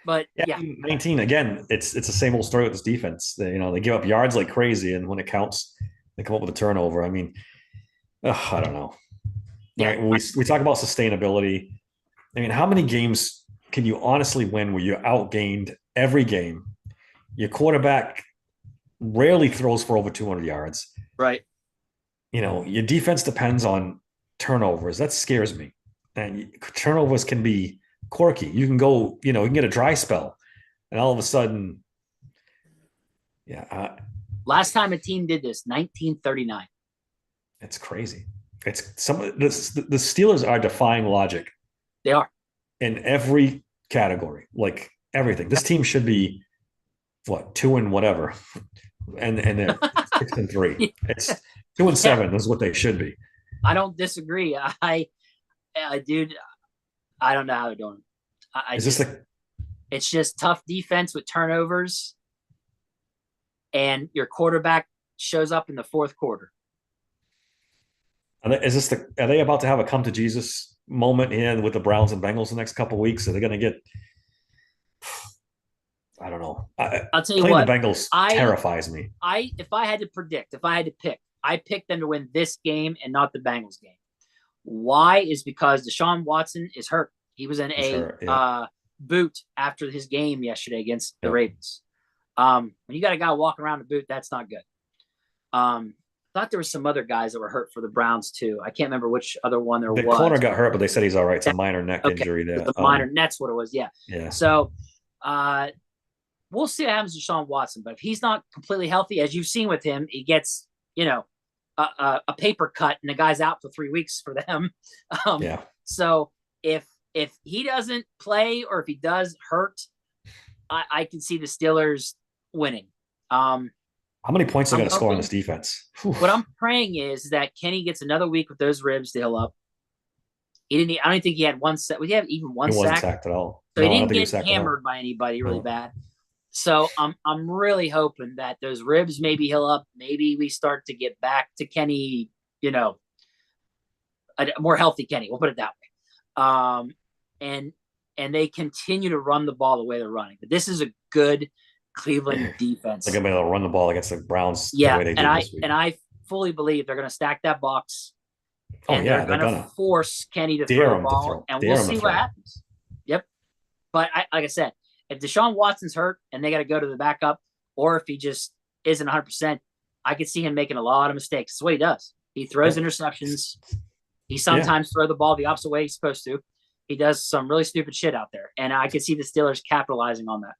but 19 again. It's the same old story with this defense. They give up yards like crazy, and when it counts, they come up with a turnover. I mean, I don't know. Yeah, we talk about sustainability. I mean, how many games can you honestly win where you're outgained every game? Your quarterback rarely throws for over 200 yards. Right. Your defense depends on turnovers. That scares me. and turnovers can be quirky. You can go, you can get a dry spell, and all of a sudden, yeah, Last time a team did this, 1939. it's crazy. It's the Steelers are defying logic They are. in every category, like everything. This team should be what, 2 and whatever, and they're 6-3. It's 2-7 is what they should be. I don't disagree. Dude, I don't know how they're doing. It's just tough defense with turnovers, and your quarterback shows up in the fourth quarter. Are they about to have a come to Jesus moment here with the Browns and Bengals the next couple of weeks? Are they going to get? I don't know. I'll tell you what. The Bengals terrifies me. If I had to pick, I picked them to win this game and not the Bengals game. Why? Is because Deshaun Watson is hurt. He was in boot after his game yesterday against the Ravens. When you got a guy walking around a boot, that's not good. Thought there were some other guys that were hurt for the Browns too. I can't remember which other one there was. The corner got hurt, but they said he's all right. It's a minor neck injury there. The minor neck's what it was. Yeah. Yeah. So we'll see what happens to Deshaun Watson. But if he's not completely healthy, as you've seen with him, he gets, a paper cut and the guy's out for 3 weeks for them. So if he doesn't play or if he does hurt, I can see the Steelers winning. How many points are they going to score on this defense? What I'm praying is that Kenny gets another week with those ribs to heal up. I don't think he had one sack. Would he have even one sack? He wasn't sacked at all. So he didn't get hammered by anybody really bad. So I'm really hoping that those ribs maybe heal up. Maybe we start to get back to Kenny, a more healthy Kenny. We'll put it that way. And they continue to run the ball the way they're running. But this is a good Cleveland defense. They're going to be able to run the ball against the Browns. Yeah, and I fully believe they're going to stack that box. And they're going to force Kenny to throw the ball, and we'll see what happens. Yep. But like I said, if Deshaun Watson's hurt and they got to go to the backup, or if he just isn't 100%, I could see him making a lot of mistakes. That's what he does. He throws interceptions. He sometimes throws the ball the opposite way he's supposed to. He does some really stupid shit out there, and I could see the Steelers capitalizing on that.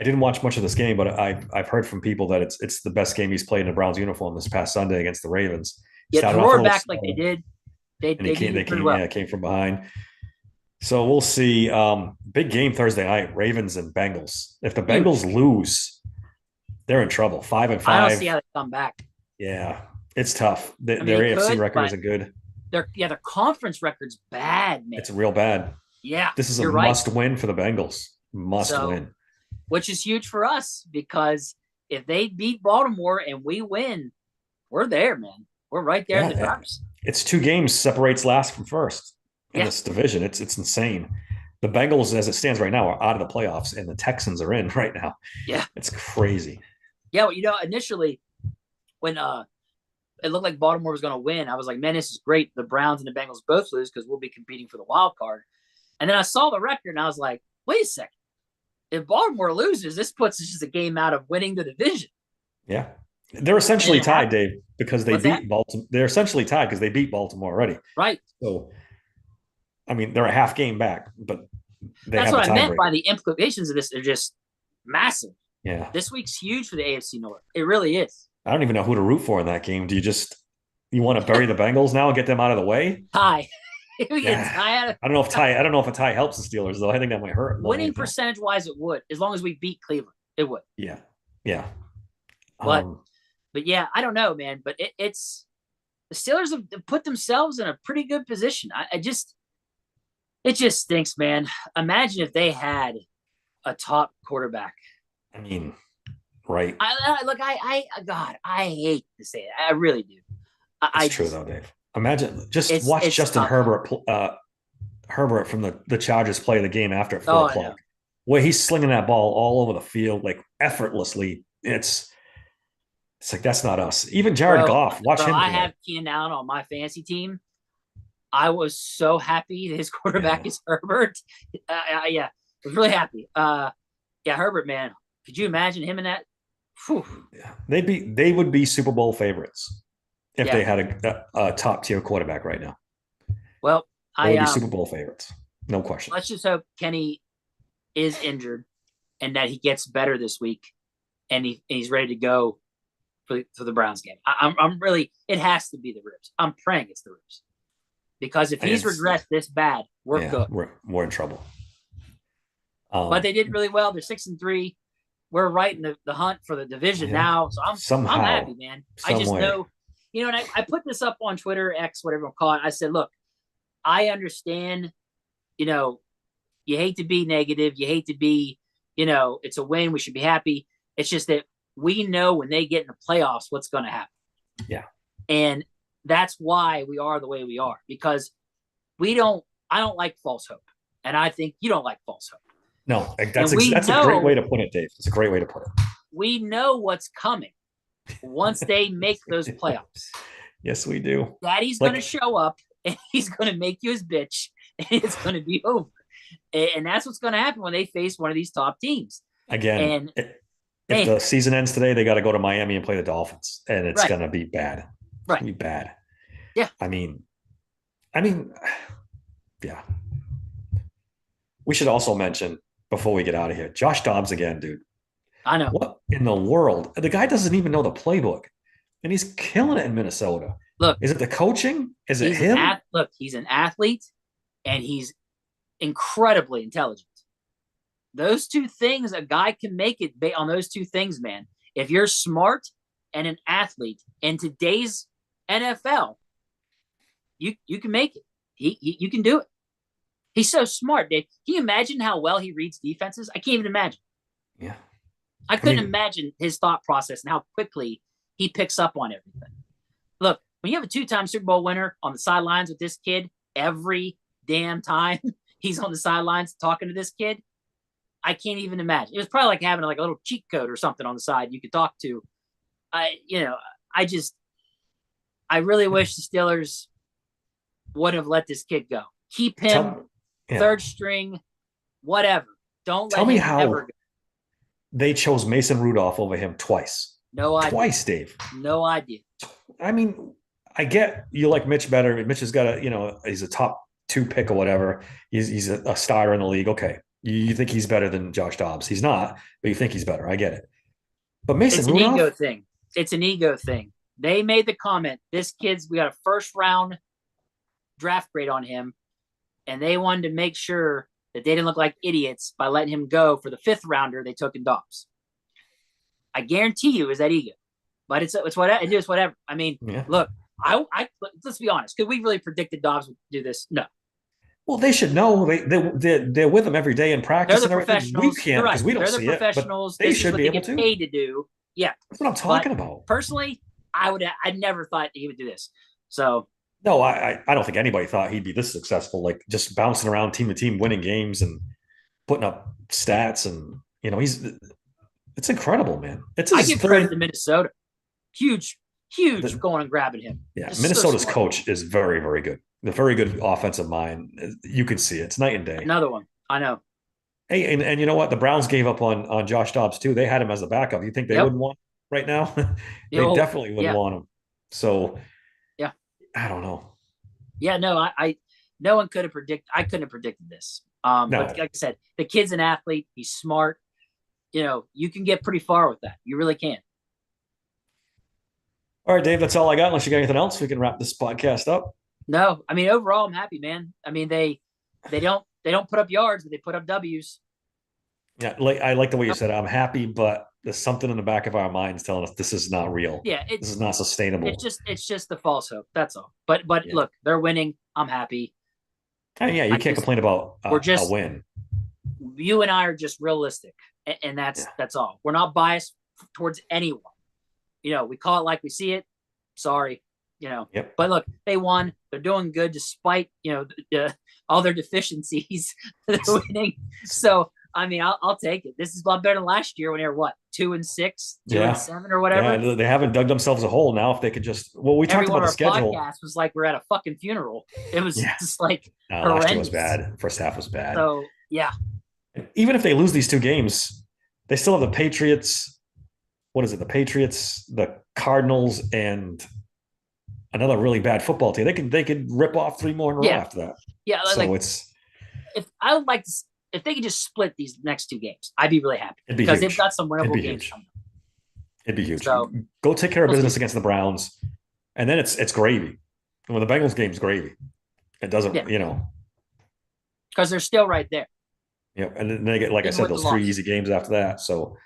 I didn't watch much of this game, but I've heard from people that it's the best game he's played in a Browns uniform this past Sunday against the Ravens. Yeah, to roar back like they did. They came from behind. So we'll see. Big game Thursday night, Ravens and Bengals. If the Bengals lose, they're in trouble. 5-5. I don't see how they come back. Yeah, it's tough. Their AFC record isn't good. Their conference record's bad, man. It's real bad. Yeah. This is a must win for the Bengals. Must win. Which is huge for us, because if they beat Baltimore and we win, we're there, man. We're right there in the driver's. It's 2 games separates last from first in this division. It's insane. The Bengals, as it stands right now, are out of the playoffs, and the Texans are in right now. Yeah. It's crazy. Yeah, well, initially when it looked like Baltimore was going to win, I was like, man, this is great. The Browns and the Bengals both lose because we'll be competing for the wild card. And then I saw the record, and I was like, wait a second. If Baltimore loses, this puts us just a game out of winning the division. Yeah. They're essentially tied, Dave, because they beat Baltimore. They're essentially tied because they beat Baltimore already. Right. So, I mean, they're a half game back, but that's what I meant by the implications of this. They're just massive. Yeah. This week's huge for the AFC North. It really is. I don't even know who to root for in that game. Do you want to bury the Bengals now and get them out of the way? Tie. I don't know if a tie helps the Steelers, though. I think that might hurt. Winning percentage wise, it would, as long as we beat Cleveland. It would. Yeah. But yeah, I don't know, man. But it's the Steelers have put themselves in a pretty good position. It just stinks, man. Imagine if they had a top quarterback. I mean, right? I hate to say it. I really do. It's true though, Dave. Imagine watch Justin Herbert from the Chargers play the game after at 4 o'clock. Where he's slinging that ball all over the field like effortlessly. It's like, that's not us. Even Jared Goff, watch him. I have Keenan Allen on my fantasy team. I was so happy that his quarterback is Herbert. I was really happy. Herbert, man. Could you imagine him in that? Whew. Yeah. They would be Super Bowl favorites if they had a top tier quarterback right now. Well, They I would be Super Bowl favorites. No question. let's just hope Kenny is injured and that he gets better this week and he's ready to go for the Browns game. I'm really, it has to be the ribs. I'm praying it's the ribs because if he's regressed this bad, we're good. We're in trouble. But they did really well. They're 6-3. We're right in the hunt for the division now. So I'm happy, man. I just know, and I put this up on Twitter, X, whatever you call it. I said, look, I understand, you hate to be negative. You hate to be, it's a win. We should be happy. It's just that we know when they get in the playoffs, what's going to happen. Yeah. And that's why we are the way we are, because I don't like false hope. And I think you don't like false hope. No, that's a great way to put it, Dave. It's a great way to put it. We know what's coming once they make those playoffs. Yes, we do. Daddy's going to show up and he's going to make you his bitch and it's going to be over. And that's what's going to happen when they face one of these top teams. Again, if the season ends today, they got to go to Miami and play the Dolphins, and it's going to be bad. It's going to be bad. Yeah. I mean, yeah. We should also mention, before we get out of here, Josh Dobbs again, dude. I know. What in the world? The guy doesn't even know the playbook, and he's killing it in Minnesota. Look, is it the coaching? Is it him? Look, he's an athlete, and he's incredibly intelligent. Those two things, a guy can make it on those two things, man. If you're smart and an athlete in today's NFL, you can make it. You can do it. He's so smart, Dave. Can you imagine how well he reads defenses? I can't even imagine. Yeah. I couldn't imagine his thought process and how quickly he picks up on everything. Look, when you have a 2-time Super Bowl winner on the sidelines with this kid every damn time he's on the sidelines talking to this kid, I can't even imagine. It was probably like having like a little cheat code or something on the side you could talk to. I really wish the Steelers would have let this kid go. Keep him third string, whatever. Don't let him ever go. They chose Mason Rudolph over him twice. No idea. Twice, Dave. No idea. I mean, I get you like Mitch better. Mitch has got he's a top 2 pick or whatever. He's a starter in the league. Okay. You think he's better than Josh Dobbs. He's not, but you think he's better. I get it. But Mason Rudolph? Ego thing. It's an ego thing. They made the comment, we got a first round draft grade on him, and they wanted to make sure that they didn't look like idiots by letting him go for the 5th rounder they took in Dobbs. I guarantee you is that ego. But it's whatever. I mean, look, let's be honest. Could we really predicted Dobbs would do this? No. Well, they should know. They're with them every day in practice. They're the professionals. We can't because we don't see it. But they should be able to. Paid to do. Yeah, that's what I'm talking about. Personally, I never thought he would do this. So no, I don't think anybody thought he'd be this successful. Like just bouncing around team to team, winning games and putting up stats, and it's incredible, man. I give credit to Minnesota. Huge going and grabbing him. Yeah, Minnesota's coach is very, very good. The very good offensive mind. You could see it. It's night and day. Another one. I know. Hey, and you know what? The Browns gave up on Josh Dobbs too. They had him as a backup. You think they wouldn't want him right now? They definitely wouldn't want him. So yeah, I don't know. Yeah, no, no one could have predicted. I couldn't have predicted this. But like I said, the kid's an athlete. He's smart. You can get pretty far with that. You really can. All right, Dave, that's all I got. Unless you got anything else, we can wrap this podcast up. No, I mean, overall, I'm happy, man. I mean, they don't put up yards, but they put up W's. Yeah, I like the way you said it. I'm happy, but there's something in the back of our minds telling us this is not real. Yeah, this is not sustainable. It's just the false hope. That's all. But look, they're winning. I'm happy. Yeah, you can't complain about a win. You and I are just realistic, and that's all. We're not biased towards anyone. We call it like we see it. Sorry. Yep. But look, they won. They're doing good despite, all their deficiencies. They're winning. So, I mean, I'll take it. This is a lot better than last year when they were 2-6, 2-7 or whatever. Yeah, they haven't dug themselves a hole now. If they could just, we talked about the schedule. Podcast was like we're at a fucking funeral. It was just like last year was bad. First half was bad. So, yeah. Even if they lose these 2 games, they still have the Patriots. What is it? The Patriots, the Cardinals, and another really bad football team. They could rip off 3 more in a row after that. Yeah, So like it's if I would like to, if they could just split these next two games, I'd be really happy it'd be because they've huge. got some It'd winnable be games huge. coming. It'd be huge. So Go take care of we'll business see. against the Browns, and then it's gravy. And when the Bengals game's gravy, it Yeah, doesn't, because they're still right there, and then they get, like I even said, with the those three loss. easy games after that. So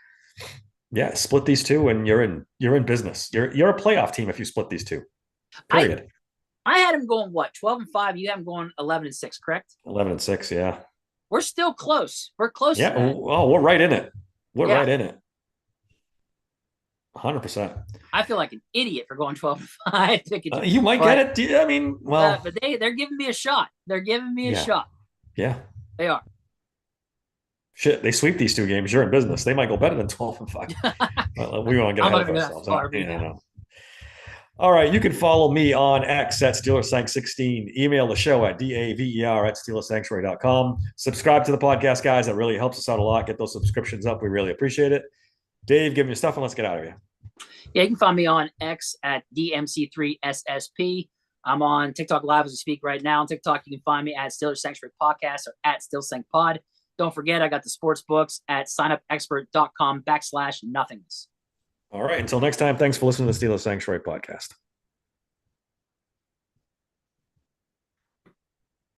yeah, split these two, and you're in business. You're a playoff team if you split these two. I Period. I had them going what 12-5. You have them going 11-6, correct? 11-6. Yeah. We're still close. We're close Yeah. to that. Oh, we're right in it. We're Yeah, right in it. 100%. I feel like an idiot for going 12-5. You might but, get it. I mean, well, but they're giving me a shot. They're giving me a yeah, shot. yeah. They are. Shit, they sweep these two games. You're in business. They might go better than 12-5. We want to get I'm ahead not of even that ourselves. far. No. All right, you can follow me on X at SteelersSank16. Email the show at daver@SteelersSanctuary.com. Subscribe to the podcast, guys. That really helps us out a lot. Get those subscriptions up. We really appreciate it. Dave, give me your stuff and let's get out of here. Yeah, you can find me on X at DMC3SSP. I'm on TikTok Live as we speak right now. On TikTok, you can find me at Steelers Sanctuary Podcast or at SteelSankPod. Don't forget, I got the sports books at signupexpert.com/nothingness. All right, until next time, thanks for listening to the Steelers Sanctuary Podcast.